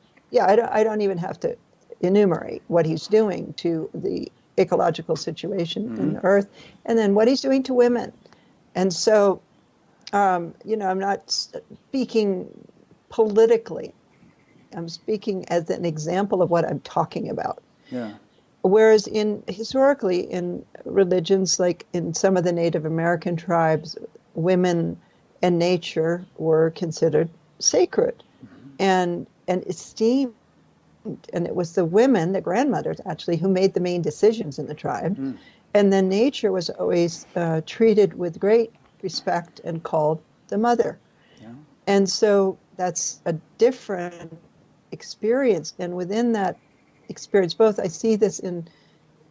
don't even have to enumerate what he's doing to the ecological situation in the earth, and then what he's doing to women. And so, I'm not speaking politically. I'm speaking as an example of what I'm talking about. Yeah. Whereas historically in religions, like in some of the Native American tribes, women and nature were considered sacred and esteemed. And it was the women, the grandmothers actually, who made the main decisions in the tribe. And then nature was always treated with great respect and called the mother. Yeah. And so that's a different experience. And within that experience, both I see this in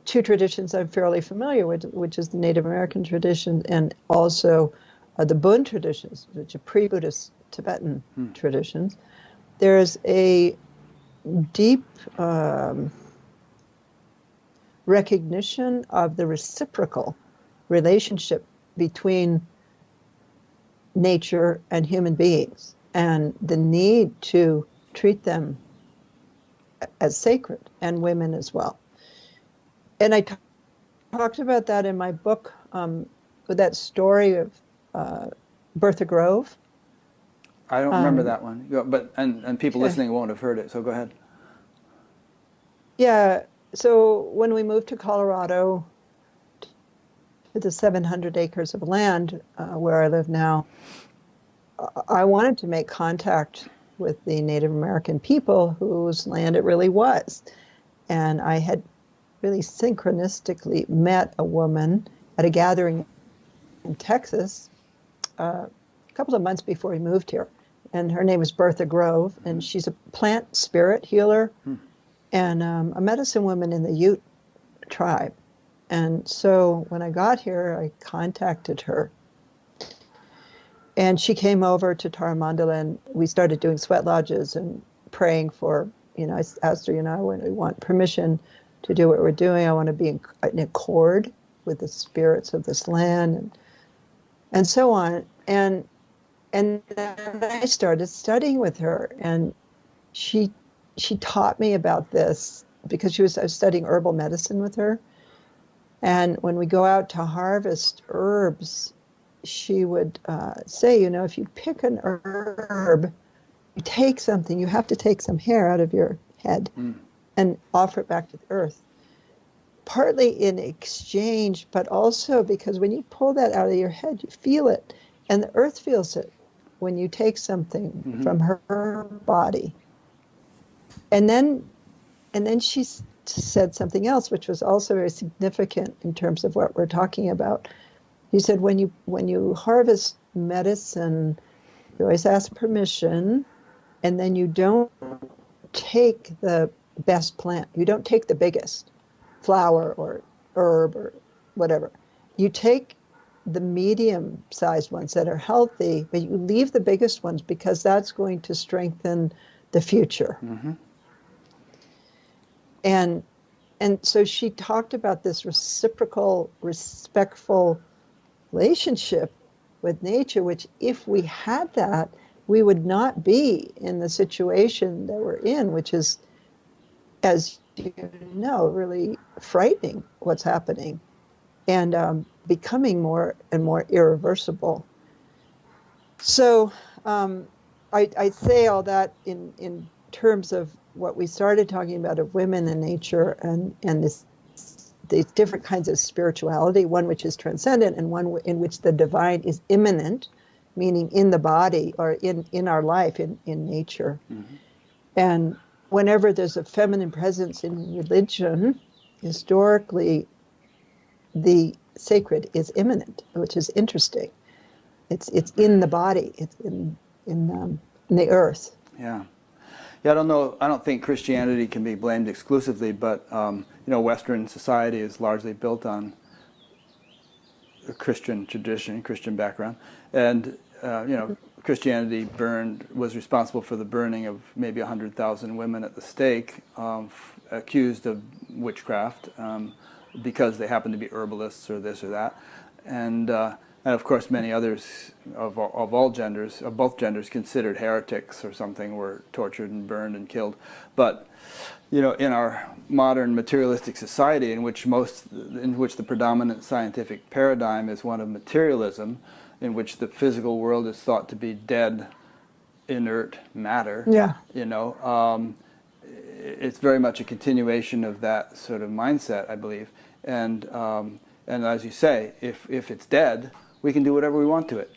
two traditions I'm fairly familiar with, which is the Native American tradition and also the Bön traditions, which are pre-Buddhist Tibetan traditions. There's a deep recognition of the reciprocal relationship between nature and human beings, and the need to treat them as sacred, and women as well. And I talked about that in my book, with that story of Bertha Grove. I don't remember that one, but and people Okay. listening won't have heard it, so go ahead. Yeah. So when we moved to Colorado, to the 700 acres of land where I live now, I wanted to make contact with the Native American people whose land it really was. And I had really synchronistically met a woman at a gathering in Texas a couple of months before we moved here. And her name is Bertha Grove, and she's a plant spirit healer and a medicine woman in the Ute tribe. And so when I got here, I contacted her. And she came over to Taramandala, and we started doing sweat lodges and praying for, I asked her, when we want permission to do what we're doing. I want to be in accord with the spirits of this land and so on. And then I started studying with her, and she taught me about this because I was studying herbal medicine with her. And when we go out to harvest herbs, she would say, if you pick an herb, you take something, you have to take some hair out of your head and offer it back to the earth. Partly in exchange, but also because when you pull that out of your head, you feel it, and the earth feels it when you take something from her body. And then she said something else, which was also very significant in terms of what we're talking about. He said, when you harvest medicine, you always ask permission, and then you don't take the best plant. You don't take the biggest flower or herb or whatever. You take the medium-sized ones that are healthy, but you leave the biggest ones because that's going to strengthen the future. And so she talked about this reciprocal, respectful relationship with nature, which if we had that, we would not be in the situation that we're in, which is, as you know, really frightening what's happening and becoming more and more irreversible. So I say all that in terms of what we started talking about of women and nature and these different kinds of spirituality, one which is transcendent and one in which the divine is immanent, meaning in the body or in our life, in nature. And whenever there's a feminine presence in religion, historically, the sacred is immanent, which is interesting. It's in the body. It's in the earth. Yeah. Yeah, I don't know. I don't think Christianity can be blamed exclusively, but Western society is largely built on a Christian tradition, Christian background, and Christianity was responsible for the burning of maybe 100,000 women at the stake, accused of witchcraft because they happened to be herbalists or this or that, and of course many others of both genders considered heretics or something were tortured and burned and killed. But in our modern materialistic society, in which the predominant scientific paradigm is one of materialism, in which the physical world is thought to be dead, inert matter. Yeah. It's very much a continuation of that sort of mindset, I believe. And as you say, if it's dead, we can do whatever we want to it.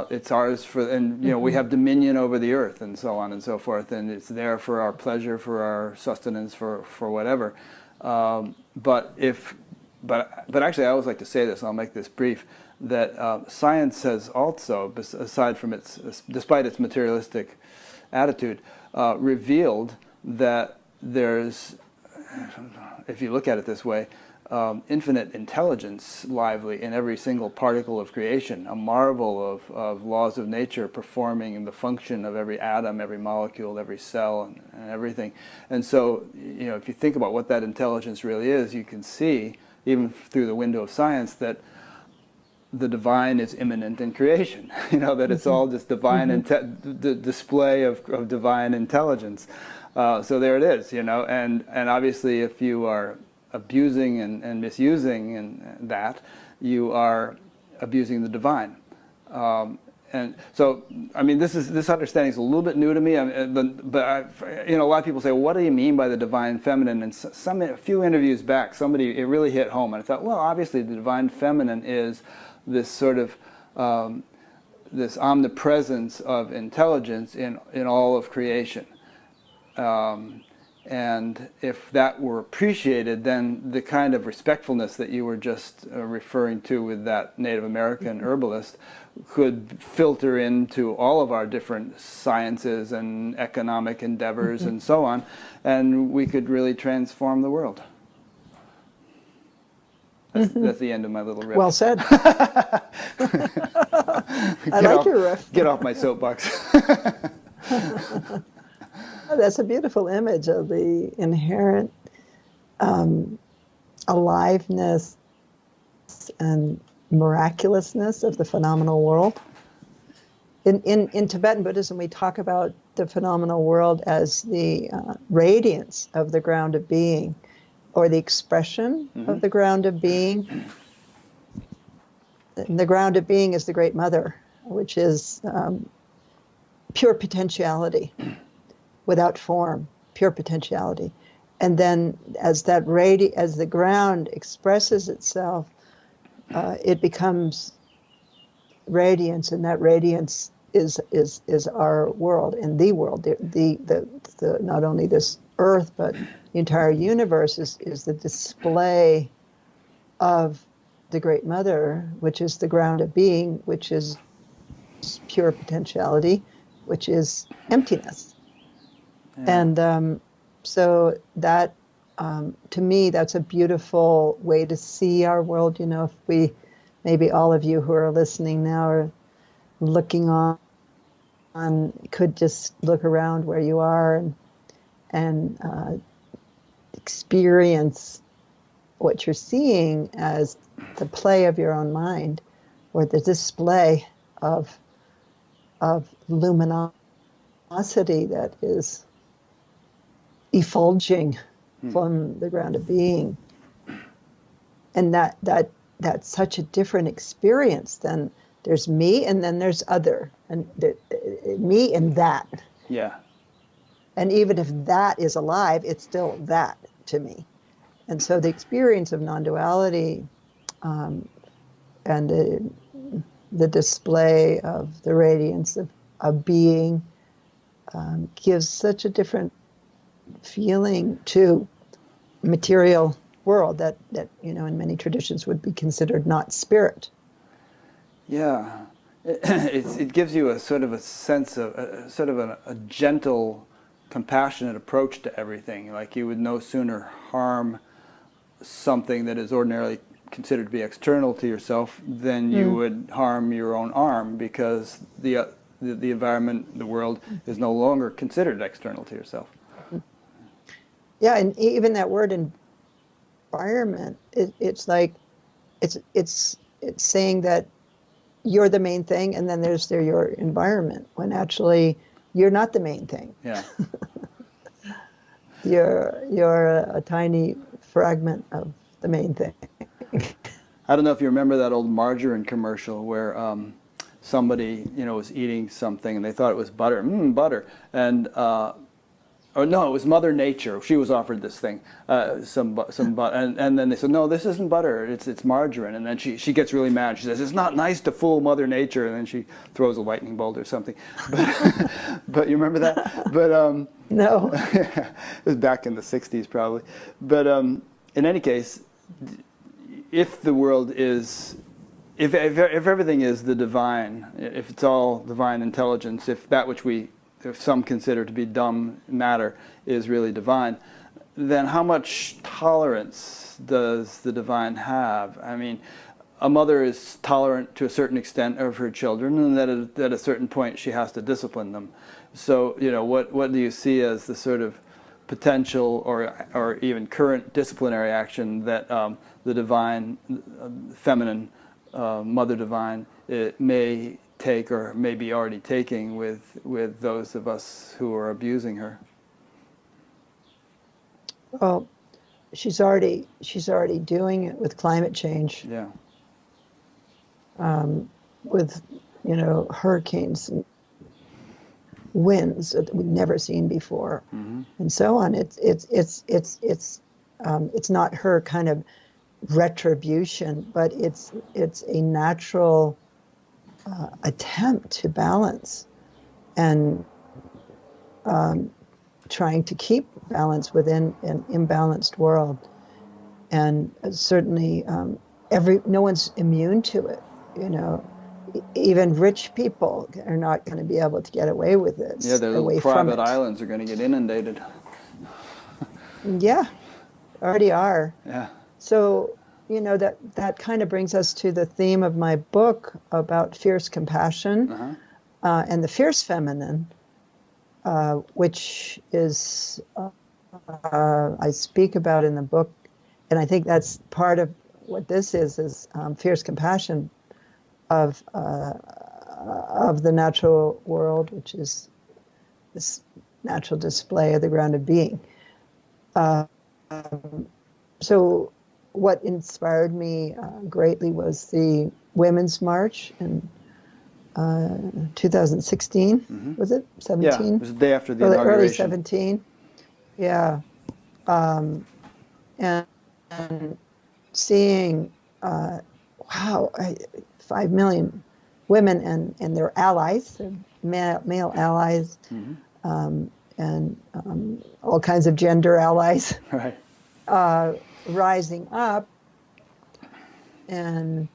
It's ours we have dominion over the earth and so on and so forth, and it's there for our pleasure, for our sustenance, for whatever. But actually, I always like to say this. I'll make this brief. That science has also, despite its materialistic attitude, revealed that there's, if you look at it this way, infinite intelligence lively in every single particle of creation, a marvel of laws of nature performing the function of every atom, every molecule, every cell, and everything. And so, if you think about what that intelligence really is, you can see, even through the window of science, that the divine is immanent in creation. That it's all just divine, the display of divine intelligence. So there it is, and obviously if you are abusing and misusing that, you are abusing the divine. And so, this understanding is a little bit new to me. But a lot of people say, well, "What do you mean by the divine feminine?" And a few interviews back, it really hit home, and I thought, well, obviously the divine feminine is this sort of this omnipresence of intelligence in all of creation. And if that were appreciated, then the kind of respectfulness that you were just referring to with that Native American herbalist could filter into all of our different sciences and economic endeavors and so on, and we could really transform the world. That's the end of my little riff. Well said. I like your riff. Get off my soapbox. That's a beautiful image of the inherent aliveness and miraculousness of the phenomenal world. In Tibetan Buddhism, we talk about the phenomenal world as the radiance of the ground of being, or the expression of the ground of being. And the ground of being is the Great Mother, which is pure potentiality. Without form, pure potentiality. And then as the ground expresses itself, it becomes radiance, and that radiance is our world, and the world. The not only this earth, but the entire universe is the display of the Great Mother, which is the ground of being, which is pure potentiality, which is emptiness. Yeah. And so that, to me, that's a beautiful way to see our world. If maybe all of you who are listening now are looking on could just look around where you are and experience what you're seeing as the play of your own mind, or the display of luminosity that is effulging from the ground of being. And that's such a different experience. Then there's me, and then there's other, and me and that. Yeah. And even if that is alive, it's still that to me. And so the experience of non-duality and the display of the radiance of being gives such a different feeling to material world that in many traditions would be considered not spirit. Yeah, it gives you a sort of a sense of a gentle, compassionate approach to everything. Like you would no sooner harm something that is ordinarily considered to be external to yourself than you would harm your own arm, because the environment, the world, is no longer considered external to yourself. Yeah, and even that word environment, it's like it's saying that you're the main thing, and then there's your environment, when actually you're not the main thing. Yeah. You're a tiny fragment of the main thing. I don't know if you remember that old margarine commercial where somebody was eating something and they thought it was butter, butter, and or no, it was Mother Nature. She was offered this thing, some butter, and then they said, no, this isn't butter, it's margarine. And then she gets really mad. She says, it's not nice to fool Mother Nature, and then she throws a lightning bolt or something. But you remember that? But no, it was back in the '60s probably. But in any case, if the world is, if everything is the divine, if it's all divine intelligence, if that which if some consider to be dumb matter is really divine, then how much tolerance does the divine have? I mean, a mother is tolerant to a certain extent of her children, and that at a certain point she has to discipline them. So, what do you see as the sort of potential or even current disciplinary action that the divine, feminine, mother divine, it may take or may be already taking with those of us who are abusing her? Well, she's already doing it with climate change. Yeah. With hurricanes and winds that we've never seen before, and so on. It's not her kind of retribution, but it's a natural attempt to balance and trying to keep balance within an imbalanced world. And certainly, no one's immune to it. Even rich people are not going to be able to get away with this. Yeah, their little private islands are going to get inundated. Yeah, already are. Yeah. So, that kind of brings us to the theme of my book about fierce compassion and the fierce feminine, which is, I speak about in the book. And I think that's part of what this is fierce compassion of the natural world, which is this natural display of the grounded being. So what inspired me greatly was the Women's March in 2016. Was it 17? Yeah, it was the day after the inauguration. Early 17. Yeah. And seeing, 5 million women and their allies, their male allies, and all kinds of gender allies, right, rising up and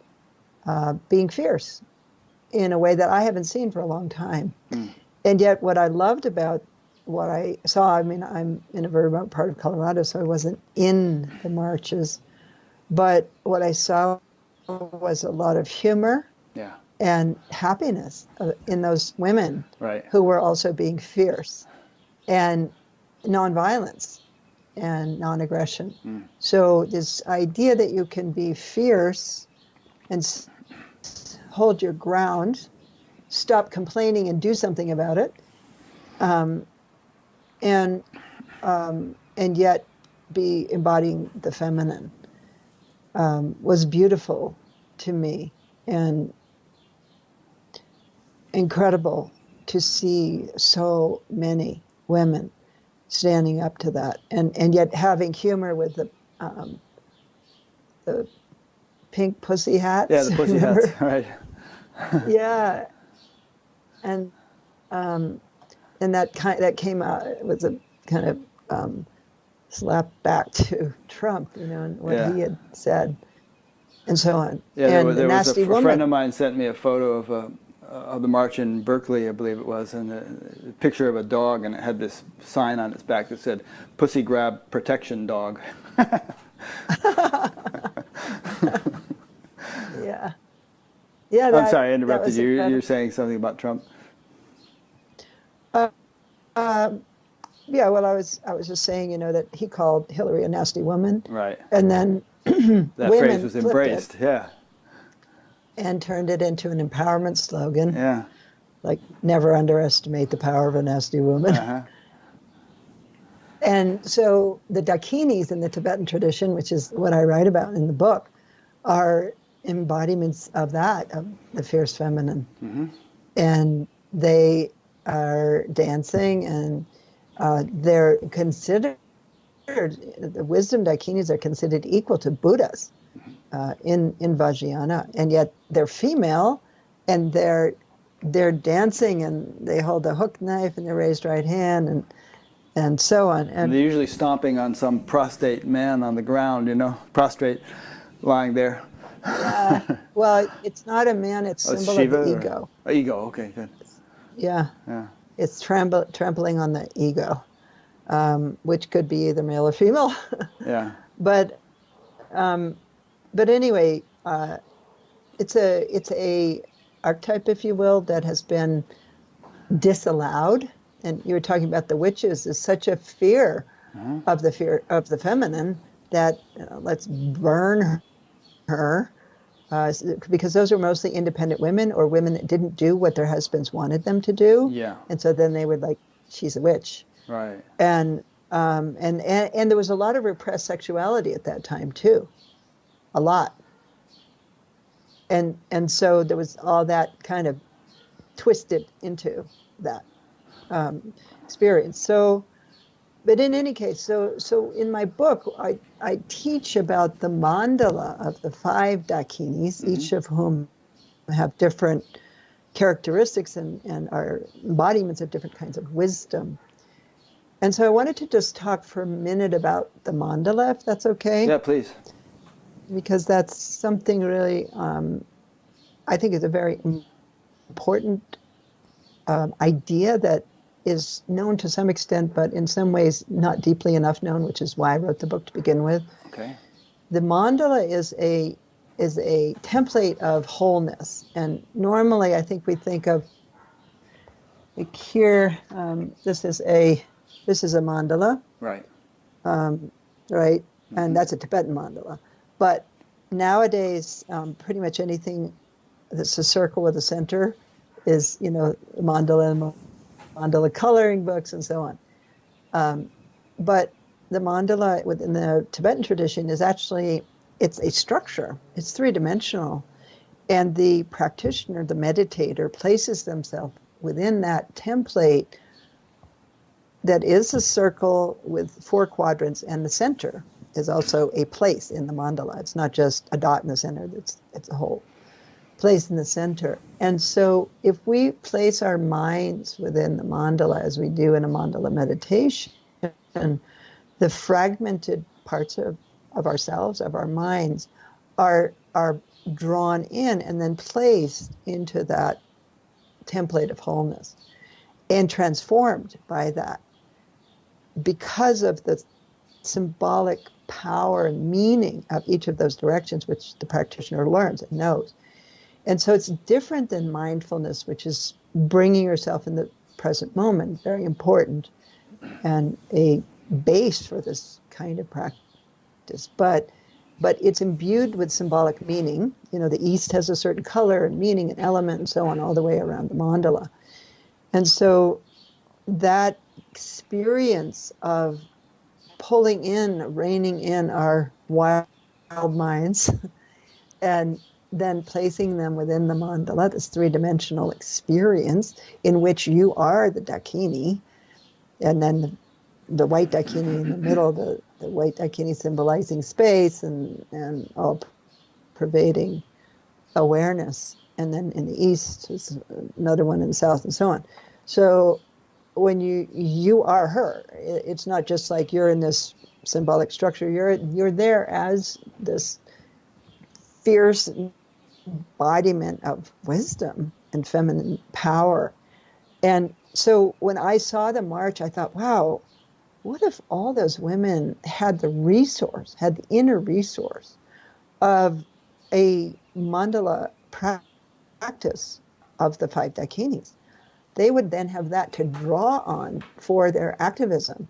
being fierce in a way that I haven't seen for a long time. And yet what I loved about what I saw, I mean, I'm in a very remote part of Colorado, so I wasn't in the marches, but what I saw was a lot of humor and happiness in those women who were also being fierce, and nonviolence and non-aggression. So this idea that you can be fierce and hold your ground, stop complaining and do something about it, and yet be embodying the feminine, was beautiful to me and incredible to see so many women standing up to that, and yet having humor with the pink pussy hats. Yeah, the pussy hats, right. Yeah, and that came out, it was a kind of slap back to Trump, and what he had said, and so on. Yeah, and there was a friend of mine sent me a photo of the march in Berkeley, I believe it was, and a picture of a dog, and it had this sign on its back that said, "Pussy grab protection dog." Yeah. I'm sorry, I interrupted you. You were saying something about Trump. Yeah, well, I was just saying, that he called Hillary a nasty woman. Right. And then that phrase was embraced, and turned it into an empowerment slogan. Yeah. Like, never underestimate the power of a nasty woman. And so the dakinis in the Tibetan tradition, which is what I write about in the book, are embodiments of that, of the fierce feminine. And they are dancing, and they're considered, the wisdom dakinis are considered equal to Buddhas in Vajrayana, and yet they're female, and they're dancing, and they hold a hook knife in their raised right hand, and so on. And they're usually stomping on some prostrate man on the ground, prostrate, lying there. Well, it's not a man, it's symbol Shiva, of the ego. Ego, okay, good. Yeah. It's trampling on the ego. which could be either male or female. Yeah. But um, but anyway, it's a archetype, if you will, that has been disallowed. And you were talking about the witches. Is such a Uh-huh. fear of the feminine that let's burn her, because those are mostly independent women or women that didn't do what their husbands wanted them to do, Yeah. and so then they would like, she's a witch. Right. And and there was a lot of repressed sexuality at that time too, a lot. And so there was all that kind of twisted into that experience. So, but in any case, so in my book, I teach about the mandala of the five dakinis, each of whom have different characteristics and are embodiments of different kinds of wisdom. And so I wanted to just talk for a minute about the mandala, if that's okay. Yeah, please. Because that's something really, I think is a very important idea that is known to some extent, but in some ways not deeply enough known, which is why I wrote the book to begin with. Okay. The mandala is a template of wholeness, and normally I think we think of like here. This is a mandala, Right. right, and that's a Tibetan mandala. But nowadays, pretty much anything that's a circle with a center is, mandala and mandala coloring books and so on. But the mandala within the Tibetan tradition is actually, it's a structure. It's three-dimensional. And the practitioner, the meditator, places themselves within that template that is a circle with four quadrants, and the center is also a place in the mandala. It's not just a dot in the center, it's a whole place in the center. And so if we place our minds within the mandala, as we do in a mandala meditation, the fragmented parts of ourselves, of our minds, are drawn in and then placed into that template of wholeness and transformed by that because of the symbolic power and meaning of each of those directions, which the practitioner learns and knows. And so it's different than mindfulness, which is bringing yourself in the present moment, very important, and a base for this kind of practice. But it's imbued with symbolic meaning. The East has a certain color and meaning and element and so on, all the way around the mandala. And so that experience of pulling in, reining in our wild minds and then placing them within the mandala, this three-dimensional experience in which you are the dakini, and then the white dakini in the middle, the white dakini symbolizing space and all pervading awareness, and then in the east is another one, in the south, and so on. So when you are her, it's not just like you're in this symbolic structure. You're there as this fierce embodiment of wisdom and feminine power. And so when I saw the march, I thought, wow, what if all those women had the inner resource of a mandala practice of the five dakinis? They would then have that to draw on for their activism,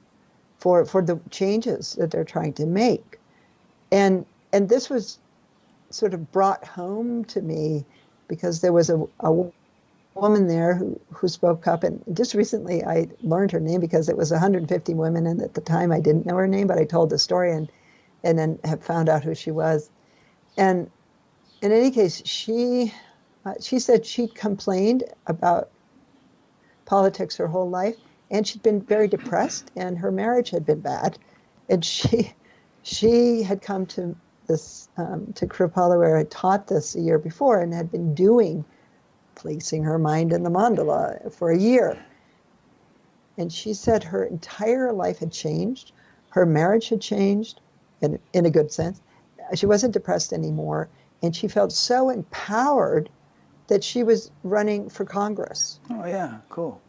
for the changes that they're trying to make. And this was sort of brought home to me because there was a woman there who spoke up, and just recently I learned her name because it was 150 women, and at the time I didn't know her name, but I told the story and then have found out who she was. And in any case, she said she'd complained about politics her whole life, and she'd been very depressed, and her marriage had been bad, and she had come to this to Kripalu, where I taught this a year before, and had been placing her mind in the mandala for a year. And she said her entire life had changed. Her marriage had changed, in a good sense. She wasn't depressed anymore, and she felt so empowered that she was running for Congress. Oh, yeah, cool.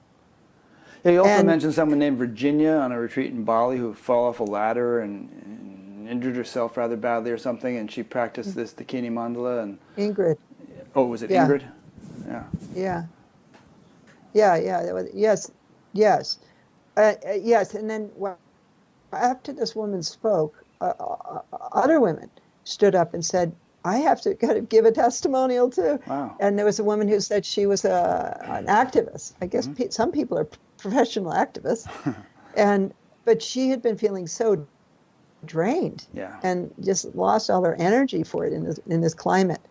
Yeah, you also And mentioned someone named Virginia on a retreat in Bali who fell off a ladder and injured herself rather badly or something, and she practiced this Dakini mandala. And Ingrid, oh, was it yeah, Ingrid? Yeah. yeah, yeah. Yes, yes, yes. And then after this woman spoke, other women stood up and said, I have to kind of give a testimonial too. Wow. And there was a woman who said she was an activist. I guess Mm-hmm. some people are professional activists. And but she had been feeling so drained Yeah. and just lost all her energy for it in this climate.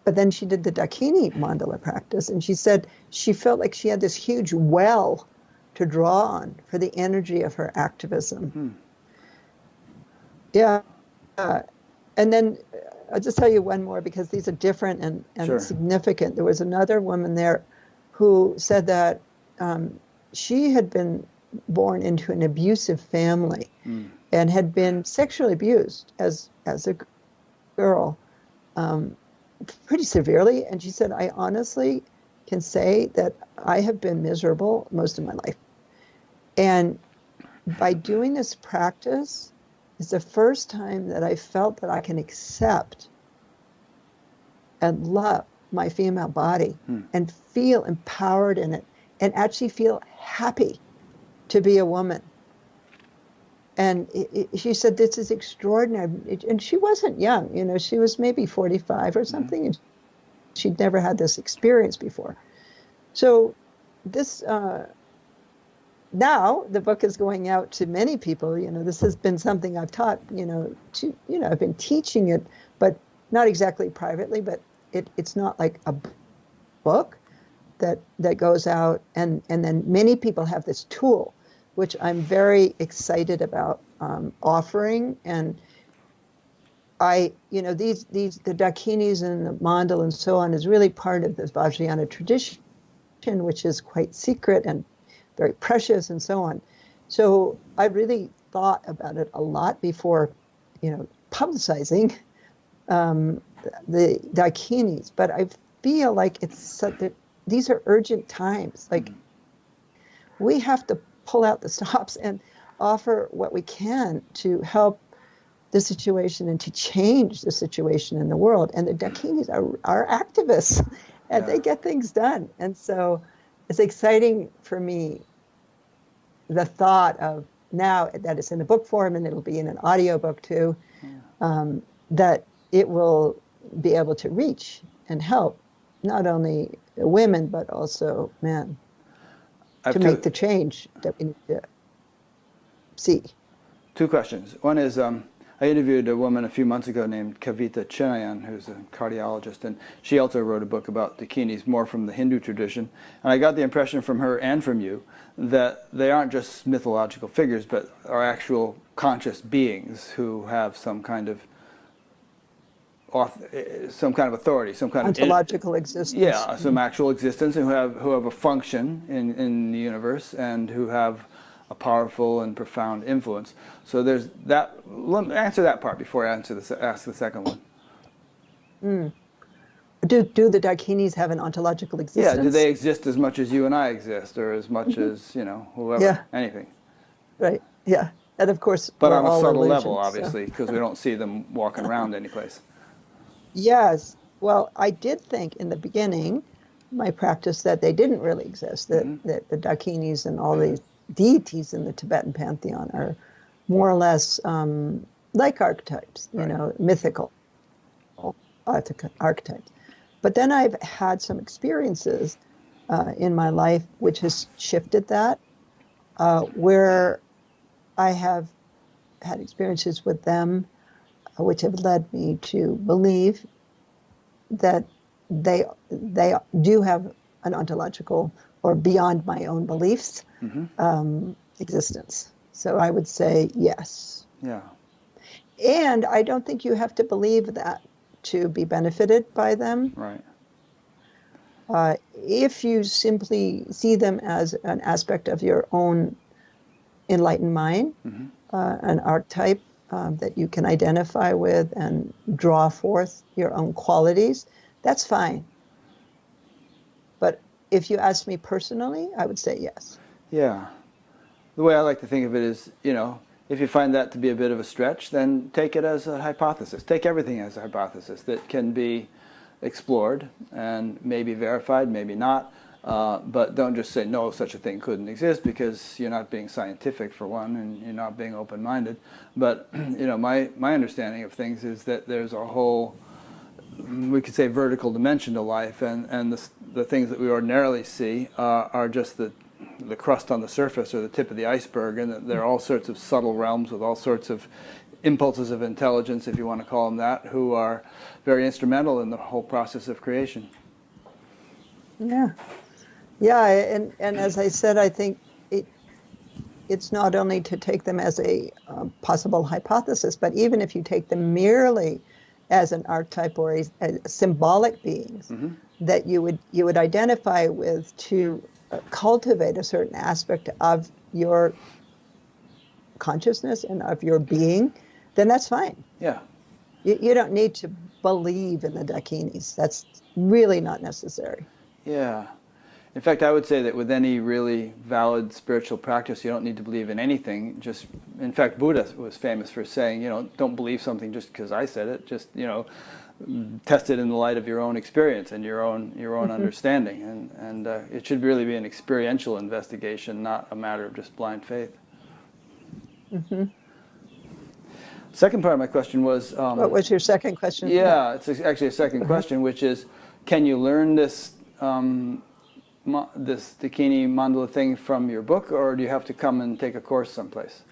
But then she did the Dakini mandala practice, and she said she felt like she had this huge well to draw on for the energy of her activism. Hmm. Yeah. And then I'll just tell you one more because these are different and Sure. significant. There was another woman there who said that she had been born into an abusive family and had been sexually abused as a girl pretty severely. And she said, I honestly can say that I have been miserable most of my life. And by doing this practice, it's the first time that I felt that I can accept and love my female body and feel empowered in it and actually feel happy to be a woman. And she said, this is extraordinary. And she wasn't young, you know, she was maybe 45 or something. And she'd never had this experience before. So this, now the book is going out to many people. You know, this has been something I've taught, I've been teaching it, but not exactly privately, but it's not like a book that goes out. And then many people have this tool, which I'm very excited about offering. And the Dakinis and the mandala and so on is really part of this Vajrayana tradition, which is quite secret and very precious and so on. So I really thought about it a lot before, publicizing the Dakinis. But I feel like these are urgent times. Like we have to pull out the stops and offer what we can to help the situation and to change the situation in the world. And the Dakinis are activists, and they get things done. And so it's exciting for me, the thought of now that it's in a book form and it'll be in an audiobook too, that it will be able to reach and help not only women, but also men to make the change that we need to see. Two questions. One is, I interviewed a woman a few months ago named Kavita Chinayan, who's a cardiologist, and she also wrote a book about Dakinis, more from the Hindu tradition. And I got the impression from her and from you that they aren't just mythological figures, but are actual conscious beings who have some kind of authority, some kind ontological existence. Yeah, some actual existence, and who have a function in the universe, and who have a powerful and profound influence. So there's that. Let me answer that part before I ask the second one. Do the Dakinis have an ontological existence? Yeah, do they exist as much as you and I exist, or as much as whoever, anything? Right. Yeah, and of course, but on a subtle illusions, level, obviously, because we don't see them walking around anyplace. Yes. Well, I did think in the beginning, my practice, that they didn't really exist, that the Dakinis and all these deities in the Tibetan pantheon are more or less like archetypes, mythical archetypes. But then I've had some experiences in my life which has shifted that, where I have had experiences with them which have led me to believe that they do have an ontological or beyond my own beliefs existence. So I would say yes. Yeah. And I don't think you have to believe that to be benefited by them. Right. If you simply see them as an aspect of your own enlightened mind, an archetype that you can identify with and draw forth your own qualities, that's fine. But if you ask me personally, I would say yes. Yeah. The way I like to think of it is, if you find that to be a bit of a stretch, then take it as a hypothesis. Take everything as a hypothesis that can be explored and maybe verified, maybe not. But don't just say, no, such a thing couldn't exist, because you're not being scientific, for one, and you're not being open-minded. But, my understanding of things is that there's a whole, we could say, vertical dimension to life, and the things that we ordinarily see are just the crust on the surface, or the tip of the iceberg, and that there are all sorts of subtle realms with all sorts of impulses of intelligence, if you want to call them that, who are very instrumental in the whole process of creation. Yeah. Yeah, and as I said, I think it's not only to take them as a possible hypothesis, but even if you take them merely as an archetype or a symbolic beings that you would identify with to cultivate a certain aspect of your consciousness and of your being, then that's fine. Yeah. You don't need to believe in the Dakinis. That's really not necessary. Yeah. In fact, I would say that with any really valid spiritual practice, you don't need to believe in anything. Just, in fact, Buddha was famous for saying, don't believe something just because I said it. Just, test it in the light of your own experience and your own understanding. And it should really be an experiential investigation, not a matter of just blind faith. Second part of my question was... what was your second question? Yeah, it's actually a second question, which is, can you learn this this Dakini mandala thing from your book, or do you have to come and take a course someplace?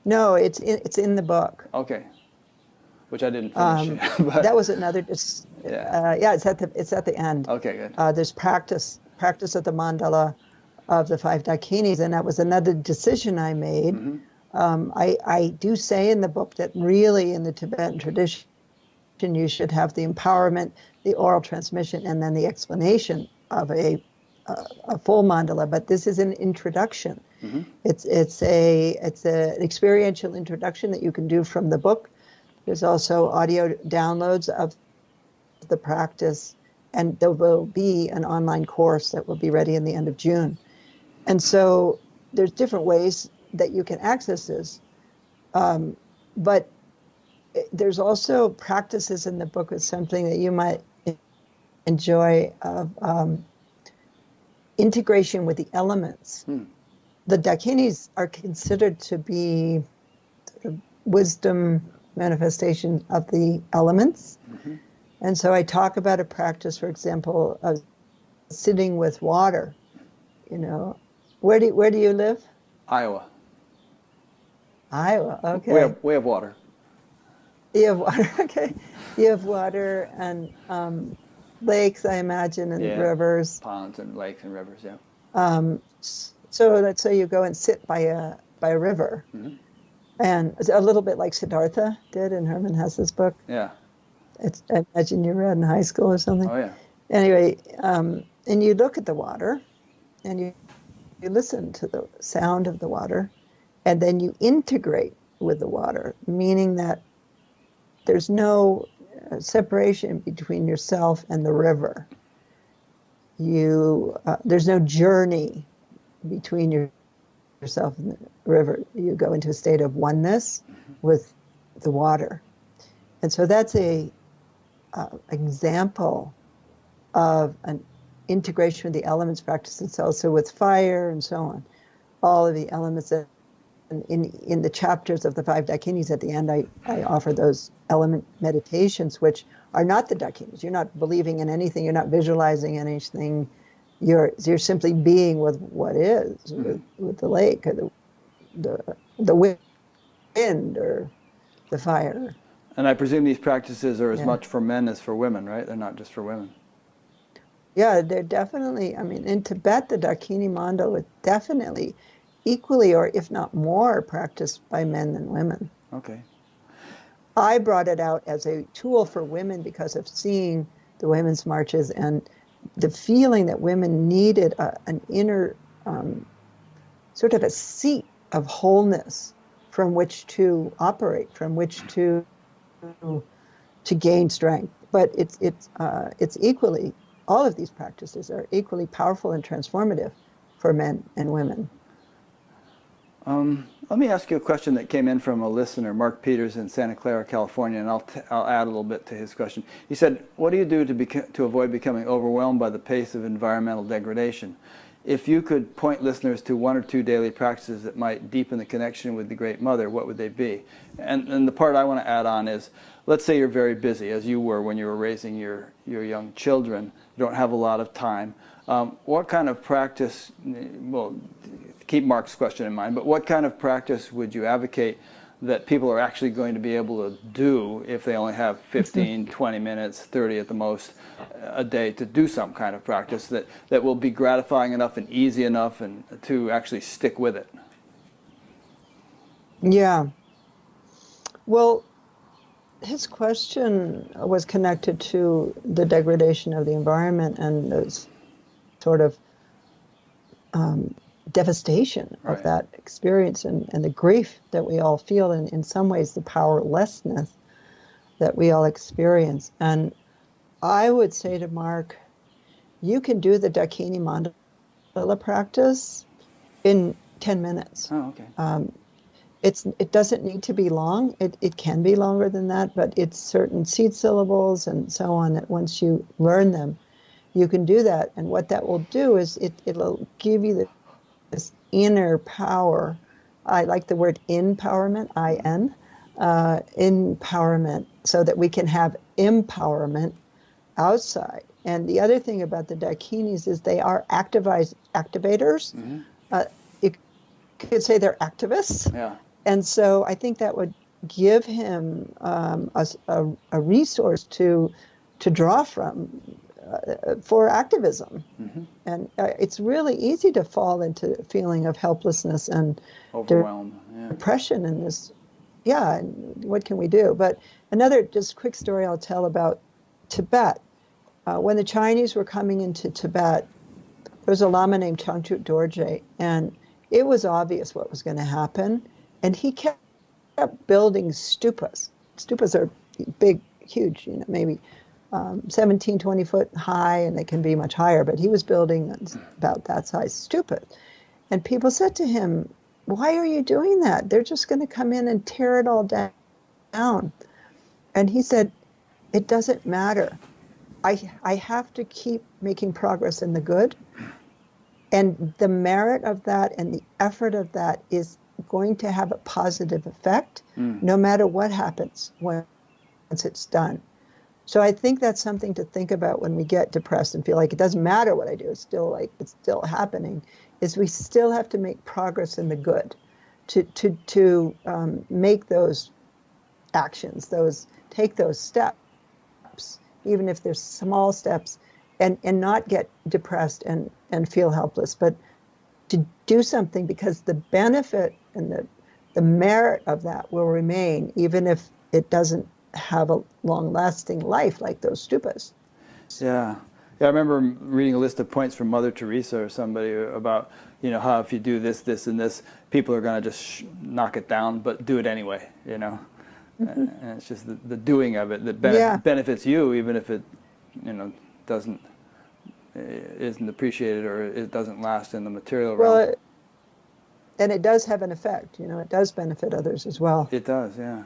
No, it's in the book. Okay, which I didn't finish. But that was another. It's at the end. Okay, good. There's practice of the mandala of the 5 Dakinis, and that was another decision I made. I do say in the book that really in the Tibetan tradition you should have the empowerment, the oral transmission, and then the explanation of a full mandala. But this is an introduction. It's an experiential introduction that you can do from the book. There's also audio downloads of the practice, and there will be an online course that will be ready in the end of June. And so there's different ways that you can access this, but there's also practices in the book of something that you might enjoy of integration with the elements. The Dakinis are considered to be sort of wisdom manifestation of the elements. And so I talk about a practice, for example, of sitting with water. Where do you live? Iowa. Iowa, okay. We have water. You have water, okay. You have water and lakes, I imagine, and rivers. Ponds and lakes and rivers, yeah. So let's say you go and sit by a river, and it's a little bit like Siddhartha did in Hermann Hesse's book. Yeah. I imagine you read in high school or something. Oh, yeah. Anyway, and you look at the water, and you listen to the sound of the water, and then you integrate with the water, meaning that there's no separation between yourself and the river. There's no journey between yourself and the river. You go into a state of oneness with the water. And so that's a example of an integration with the elements practice. It's also with fire and so on. All of the elements that in the chapters of the 5 Dakinis at the end, I offer those element meditations, which are not the Dakinis. You're not believing in anything. You're not visualizing anything. You're simply being with what is, with the lake, or the wind, or the fire. And I presume these practices are as much for men as for women, right? They're not just for women. Yeah, they're definitely, in Tibet, the Dakini Mandala is definitely equally, or if not more, practiced by men than women. Okay. I brought it out as a tool for women because of seeing the women's marches and the feeling that women needed an inner, sort of a seat of wholeness from which to operate, from which to gain strength. But it's equally, all of these practices are equally powerful and transformative for men and women. Let me ask you a question that came in from a listener, Mark Peters in Santa Clara, California, and I'll add a little bit to his question. He said, what do you do to avoid becoming overwhelmed by the pace of environmental degradation? If you could point listeners to 1 or 2 daily practices that might deepen the connection with the Great Mother, what would they be? And the part I want to add on is, let's say you're very busy, as you were when you were raising your young children. You don't have a lot of time. What kind of practice, well, keep Mark's question in mind, but what kind of practice would you advocate that people are actually going to be able to do if they only have 15, 20 minutes, 30 at the most a day to do some kind of practice that will be gratifying enough and easy enough and to actually stick with it? Yeah. Well, his question was connected to the degradation of the environment and the sort of devastation of that experience and the grief that we all feel, and in some ways the powerlessness that we all experience. And I would say to Mark, you can do the Dakini Mandala practice in 10 minutes. Oh, okay. It doesn't need to be long. It can be longer than that, but it's certain seed syllables and so on that once you learn them, you can do that. And what that will do is it'll give you this inner power. I like the word empowerment, I-N, empowerment, so that we can have empowerment outside. And the other thing about the Dakinis is they are activators. Mm-hmm. You could say they're activists. Yeah. And so I think that would give him a resource to draw from for activism. Mm-hmm. And it's really easy to fall into a feeling of helplessness and overwhelmed, depression in this. Yeah, and what can we do? But another just quick story I'll tell about Tibet. When the Chinese were coming into Tibet, there was a Lama named Changchut Dorje, and it was obvious what was going to happen. And he kept building stupas. Stupas are big, huge, maybe 17, 20 foot high, and they can be much higher. But he was building about that size stupas. And people said to him, why are you doing that? They're just going to come in and tear it all down. And he said, it doesn't matter. I have to keep making progress in the good. And the merit of that and the effort of that is going to have a positive effect no matter what happens once it's done. So I think that's something to think about when we get depressed and feel like it doesn't matter what I do, it's still happening, is we still have to make progress in the good to make those actions, take those steps, even if they're small steps, and not get depressed and feel helpless, but to do something, because the benefit and the merit of that will remain, even if it doesn't have a long-lasting life like those stupas. Yeah. I remember reading a list of points from Mother Teresa or somebody about, how if you do this, this, and this, people are going to just knock it down, but do it anyway, Mm-hmm. And it's just the doing of it that benefits you, even if it, isn't appreciated or it doesn't last in the material realm. Well, and it does have an effect. It does benefit others as well. It does, yeah.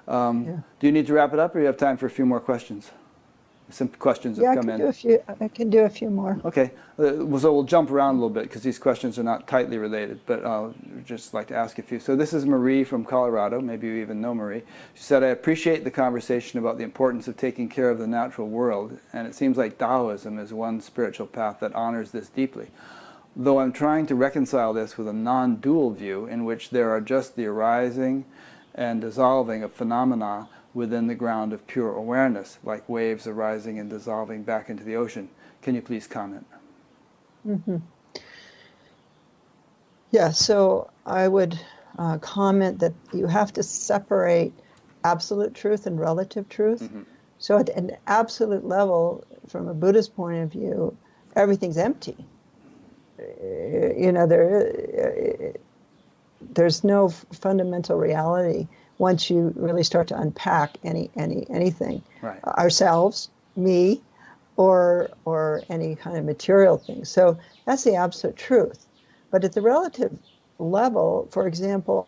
Do you need to wrap it up, or do you have time for a few more questions? Some questions have come in. I can do a few more. Okay. So we'll jump around a little bit because these questions are not tightly related, but I'll just like to ask a few. So this is Marie from Colorado. Maybe you even know Marie. She said, I appreciate the conversation about the importance of taking care of the natural world, and it seems like Taoism is one spiritual path that honors this deeply. Though I'm trying to reconcile this with a non-dual view in which there are just the arising and dissolving of phenomena within the ground of pure awareness, like waves arising and dissolving back into the ocean. Can you please comment? Mm-hmm. Yeah, so I would comment that you have to separate absolute truth and relative truth. Mm-hmm. So at an absolute level, from a Buddhist point of view, everything's empty. There's no fundamental reality once you really start to unpack anything, right. Ourselves, me, or any kind of material thing. So that's the absolute truth. But at the relative level, for example,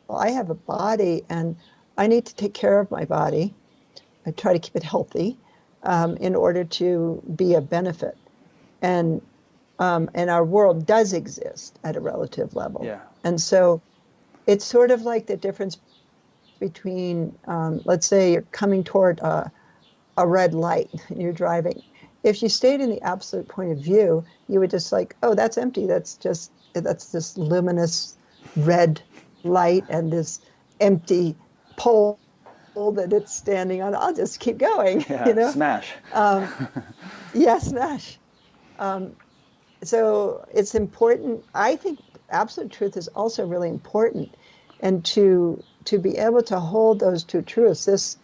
I have a body and I need to take care of my body. I try to keep it healthy in order to be a benefit. And our world does exist at a relative level. Yeah. And so it's sort of like the difference between, let's say you're coming toward a red light and you're driving. If you stayed in the absolute point of view, you would just like, oh, that's empty. That's this luminous red light and this empty pole that it's standing on. I'll just keep going. Yeah, smash. Yeah, smash. So it's important. I think absolute truth is also really important, and to be able to hold those two truths. This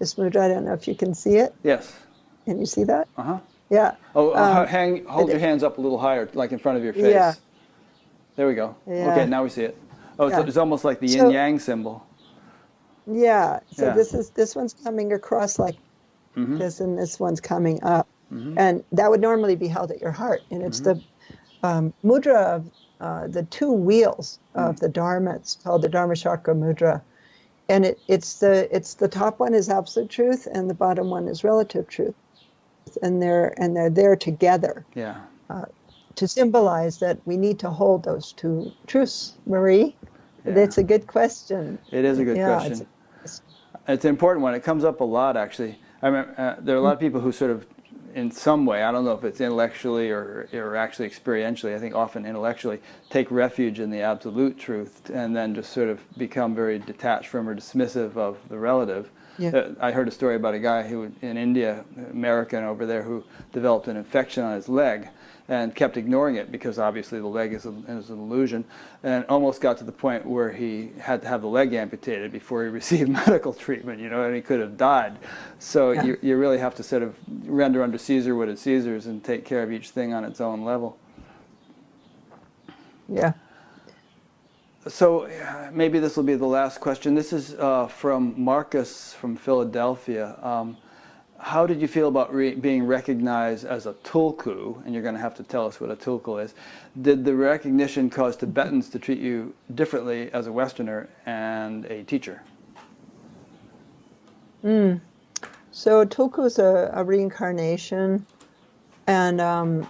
mudra, I don't know if you can see it. Yes. Can you see that? Uh-huh. Yeah. Oh, hold your hands up a little higher, like in front of your face. Yeah. There we go. Yeah. Okay, now we see it. Oh, Yeah. it's almost like the yin-yang symbol. Yeah. So Yeah. this one's coming across like this, and this one's coming up, Mm-hmm. and that would normally be held at your heart. And it's the mudra of the two wheels of the Dharma. It's called the Dharma Chakra mudra, and it's the top one is absolute truth, and the bottom one is relative truth, and they're there together. Yeah. To symbolize that we need to hold those two truths. Marie, Yeah. that's a good question. It is a good question. It's an important one. It comes up a lot, actually. I remember, there are a lot of people who sort of, in some way, I don't know if it's intellectually or actually experientially, I think often intellectually, take refuge in the absolute truth and then just sort of become very detached from or dismissive of the relative. Yeah. I heard a story about a guy who in India, American over there, who developed an infection on his leg and kept ignoring it because obviously the leg is an illusion, and almost got to the point where he had to have the leg amputated before he received medical treatment, and he could have died. So Yeah. you really have to sort of render unto Caesar what is Caesar's and take care of each thing on its own level. Yeah. So maybe this will be the last question. This is from Marcus from Philadelphia. How did you feel about being recognized as a tulku? And you're going to have to tell us what a tulku is. Did the recognition cause Tibetans to treat you differently as a Westerner and a teacher? So tulku is a reincarnation, and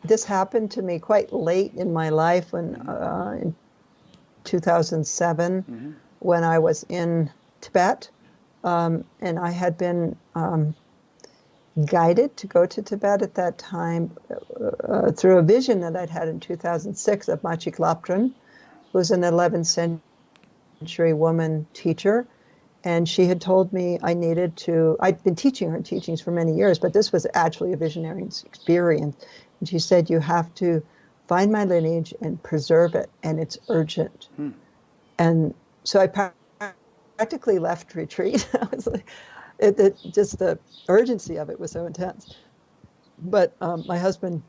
this happened to me quite late in my life when in 2007 when I was in Tibet, and I had been guided to go to Tibet at that time through a vision that I'd had in 2006 of Machi Lapdran, who was an 11th century woman teacher. And she had told me I needed to, I'd been teaching her teachings for many years, but this was actually a visionary experience. And she said, you have to find my lineage and preserve it, and it's urgent. And so I practically left retreat. I was like, just the urgency of it was so intense. But my husband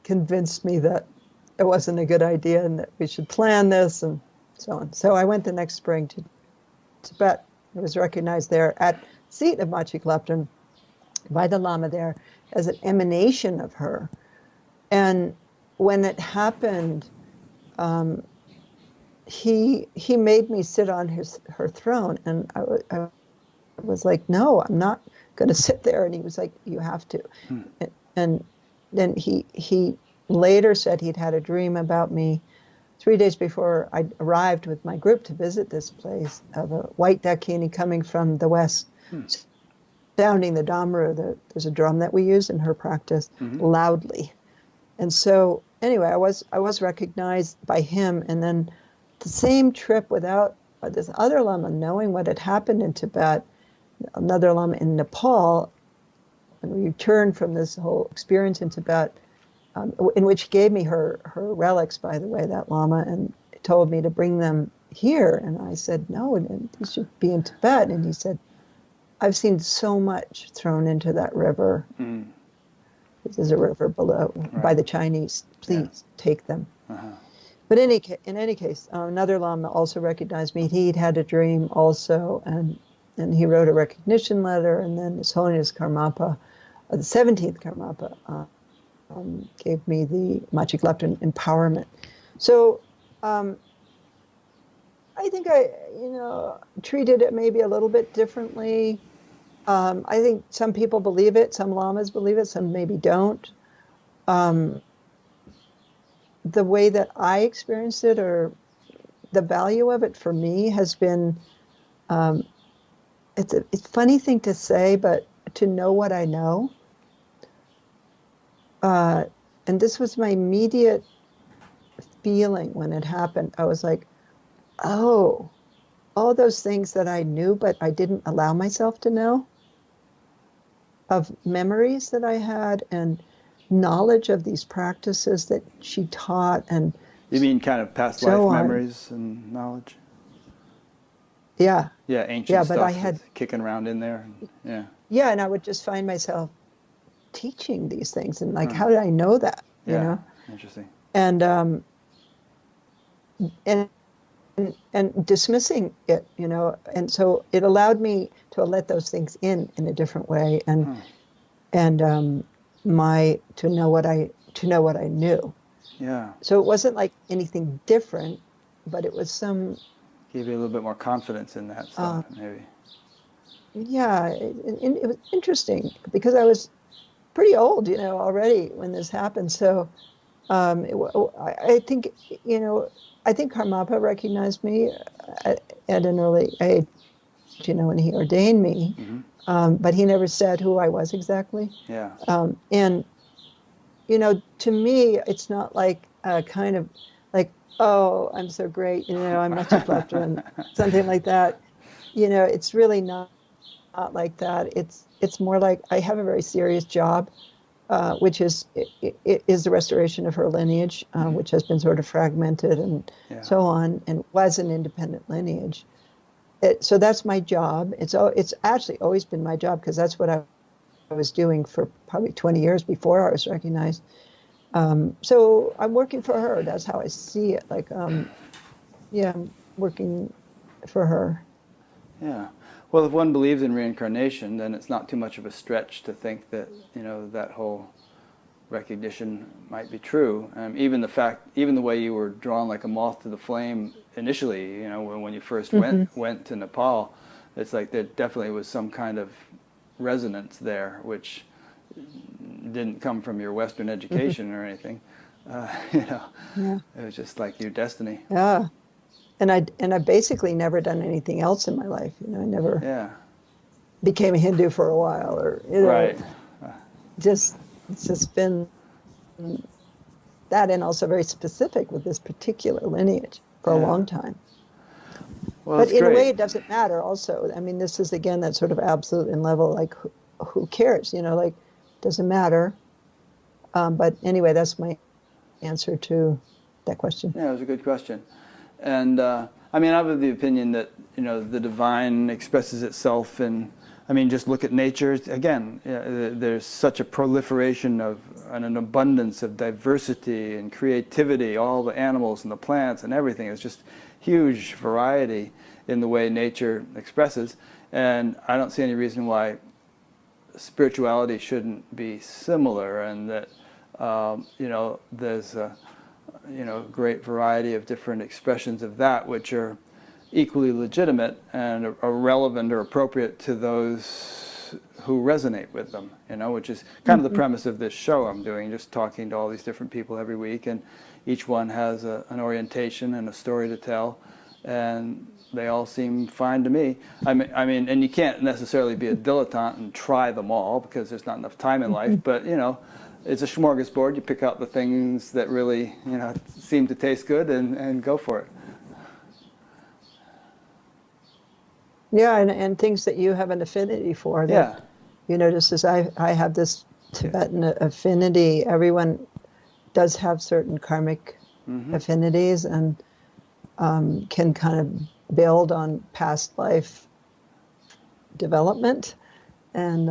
convinced me that it wasn't a good idea and that we should plan this and so on. So I went the next spring to Tibet. I was recognized there at seat of Machi Lapdran by the Lama there as an emanation of her. And when it happened, he made me sit on her throne, and I was like, no, I'm not going to sit there. And he was like, you have to. And then he later said he'd had a dream about me 3 days before I arrived with my group to visit this place, of a white Dakini coming from the west, sounding the Dhammaru. There's a drum that we use in her practice, loudly. And so anyway, I was recognized by him. And then the same trip, without this other Lama knowing what had happened in Tibet, another Lama in Nepal, and we returned from this whole experience in Tibet, in which he gave me her relics, by the way, that Lama, and told me to bring them here. And I said, no, these should be in Tibet. And he said, I've seen so much thrown into that river. There's a river below by the Chinese. Please take them. But in any case, another Lama also recognized me. He'd had a dream also, and he wrote a recognition letter. And then His Holiness Karmapa, the 17th Karmapa, gave me the Machi Lepton empowerment. So I think I, treated it maybe a little bit differently. I think some people believe it, some lamas believe it, some maybe don't. Um, the way that I experienced it, or the value of it for me, has been, um, it's a funny thing to say, but to know what I know. Uh, and this was my immediate feeling when it happened. I was like, oh, all those things that I knew, but I didn't allow myself to know, of memories that I had and knowledge of these practices that she taught and You mean kind of past so life on. memories and knowledge? Yeah, Yeah, ancient yeah, but I stuff that's had, kicking around in there. Yeah. yeah, and I would just find myself teaching these things and like, Huh. how did I know that, Yeah. Interesting. And and and dismissing it, and so it allowed me to let those things in a different way, Huh. and my to know what I knew. Yeah. So it wasn't like anything different, but it was some, Gave you a little bit more confidence in that stuff, uh, maybe. yeah, it was interesting because I was pretty old, already when this happened. So I think, I think Karmapa recognized me at an early age, when he ordained me, Mm-hmm. but he never said who I was exactly. Yeah. And to me, it's not like kind of like, oh, I'm so great, I'm much lepta and something like that. It's really not like that. It's more like I have a very serious job, which is the restoration of her lineage, Mm-hmm. which has been sort of fragmented and Yeah. so on, and was an independent lineage. So that's my job. It's actually always been my job because that's what I was doing for probably 20 years before I was recognized. So I'm working for her. That's how I see it. Like, yeah, I'm working for her. Yeah. Well, if one believes in reincarnation, then it's not too much of a stretch to think that, that whole recognition might be true. Even the way you were drawn like a moth to the flame initially, when you first Hmm. went to Nepal, it's like there definitely was some kind of resonance there, which didn't come from your Western Hmm. education or anything. Yeah, It was just like your destiny. yeah. And I basically never done anything else in my life. I never Yeah. became a Hindu for a while, or Right. Uh, just it's just been that, and also very specific with this particular lineage for a yeah. long time. Well, But it's in a way, great. it doesn't matter. Also, I mean, this is again that sort of absolute in level, like who cares? Like doesn't matter. But anyway, that's my answer to that question. Yeah, it was a good question. And I mean, I'm of the opinion that the divine expresses itself in. I mean, just look at nature. Again, there's such a proliferation of and an abundance of diversity and creativity. All the animals and the plants and everything. It's just huge variety in the way nature expresses. And I don't see any reason why spirituality shouldn't be similar, and that there's a great variety of different expressions of that which are equally legitimate and are relevant or appropriate to those who resonate with them, which is kind of the Hmm. premise of this show I'm doing, just talking to all these different people every week, and each one has an orientation and a story to tell, and they all seem fine to me. I mean, and you can't necessarily be a dilettante and try them all because there's not enough time in life, Hmm. but it's a smorgasbord. You pick out the things that really, seem to taste good and go for it. Yeah, and things that you have an affinity for that, Yeah. just as I have this Yeah. Tibetan affinity. Everyone does have certain karmic Mm-hmm. affinities, and can kind of build on past life development, and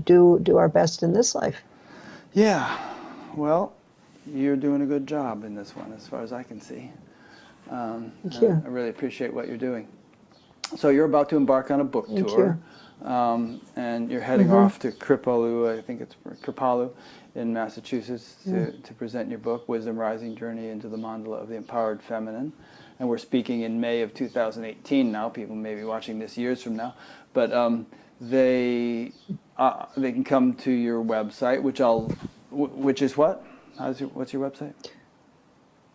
do our best in this life. Yeah. Well, you're doing a good job in this one, as far as I can see. Thank And you. I really appreciate what you're doing. So you're about to embark on a book Thank tour, and you're heading off to Kripalu, I think it's Kripalu, in Massachusetts to present your book, Wisdom Rising: Journey into the Mandala of the Empowered Feminine. And we're speaking in May of 2018 now. People may be watching this years from now, but they can come to your website, which is what? What's your website?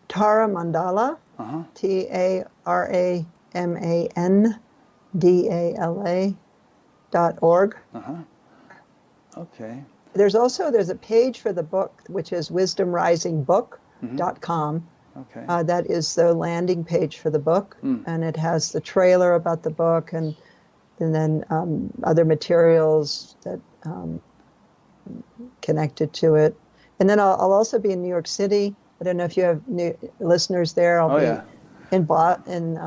Tara Mandala, TARAMANDALA.org. Okay. There's a page for the book, which is wisdomrisingbook.com. Okay. That is the landing page for the book, and it has the trailer about the book and then other materials that connected to it. And then I'll also be in New York City. I don't know if you have new listeners there. I'll be in Boston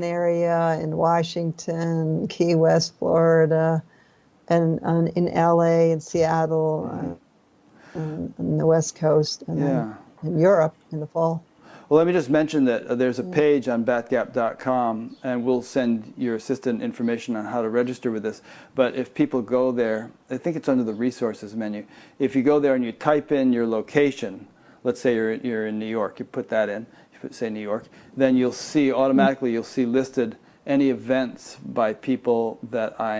area, in Washington, Key West, Florida, and in LA and Seattle, on the West Coast, and then in Europe in the fall. Well, let me just mention that there's a page on batgap.com, and we'll send your assistant information on how to register with this. But if people go there, I think it's under the resources menu. If you go there and you type in your location, let's say you're in New York, you put that in, say New York, then you'll see automatically listed any events by people that I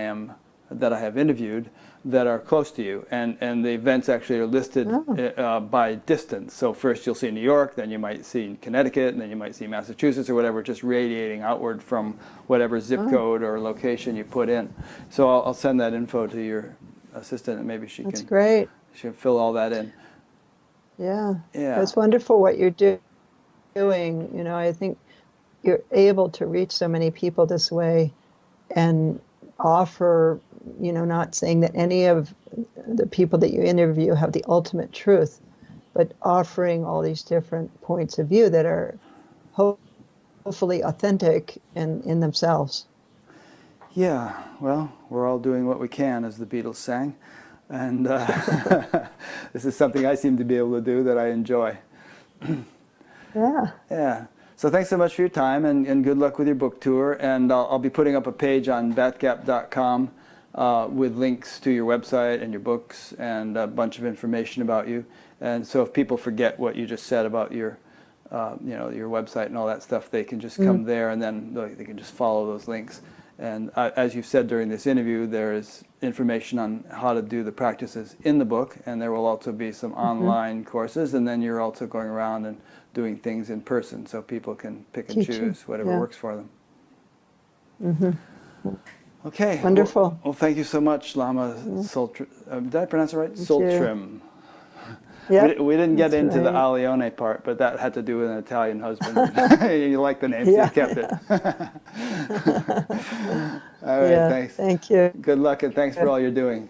have interviewed that are close to you, and the events actually are listed by distance. So first you'll see New York, then you might see Connecticut, and then you might see Massachusetts or whatever, just radiating outward from whatever zip code or location you put in. So I'll send that info to your assistant, and maybe she can fill all that in. Yeah. It's wonderful what you're doing. You know, I think you're able to reach so many people this way and offer, you know, not saying that any of the people that you interview have the ultimate truth, but offering all these different points of view that are hopefully authentic in themselves. Yeah, well, we're all doing what we can, as the Beatles sang, and this is something I seem to be able to do that I enjoy. Yeah. So thanks so much for your time, and good luck with your book tour. And I'll be putting up a page on batgap.com with links to your website and your books and a bunch of information about you. And so if people forget what you just said about your, your website and all that stuff, they can just come there, and then they can just follow those links. And as you've said during this interview, there is information on how to do the practices in the book, and there will also be some online courses, and then you're also going around and doing things in person, so people can pick and choose whatever works for them. Okay. Wonderful. Well, thank you so much, Lama Tsultrim. Did I pronounce it right? Tsultrim. We didn't get into the Alione part, but that had to do with an Italian husband. You like the name, so you kept it. All right, thanks. Thank you. Good luck, and thanks for all you're doing.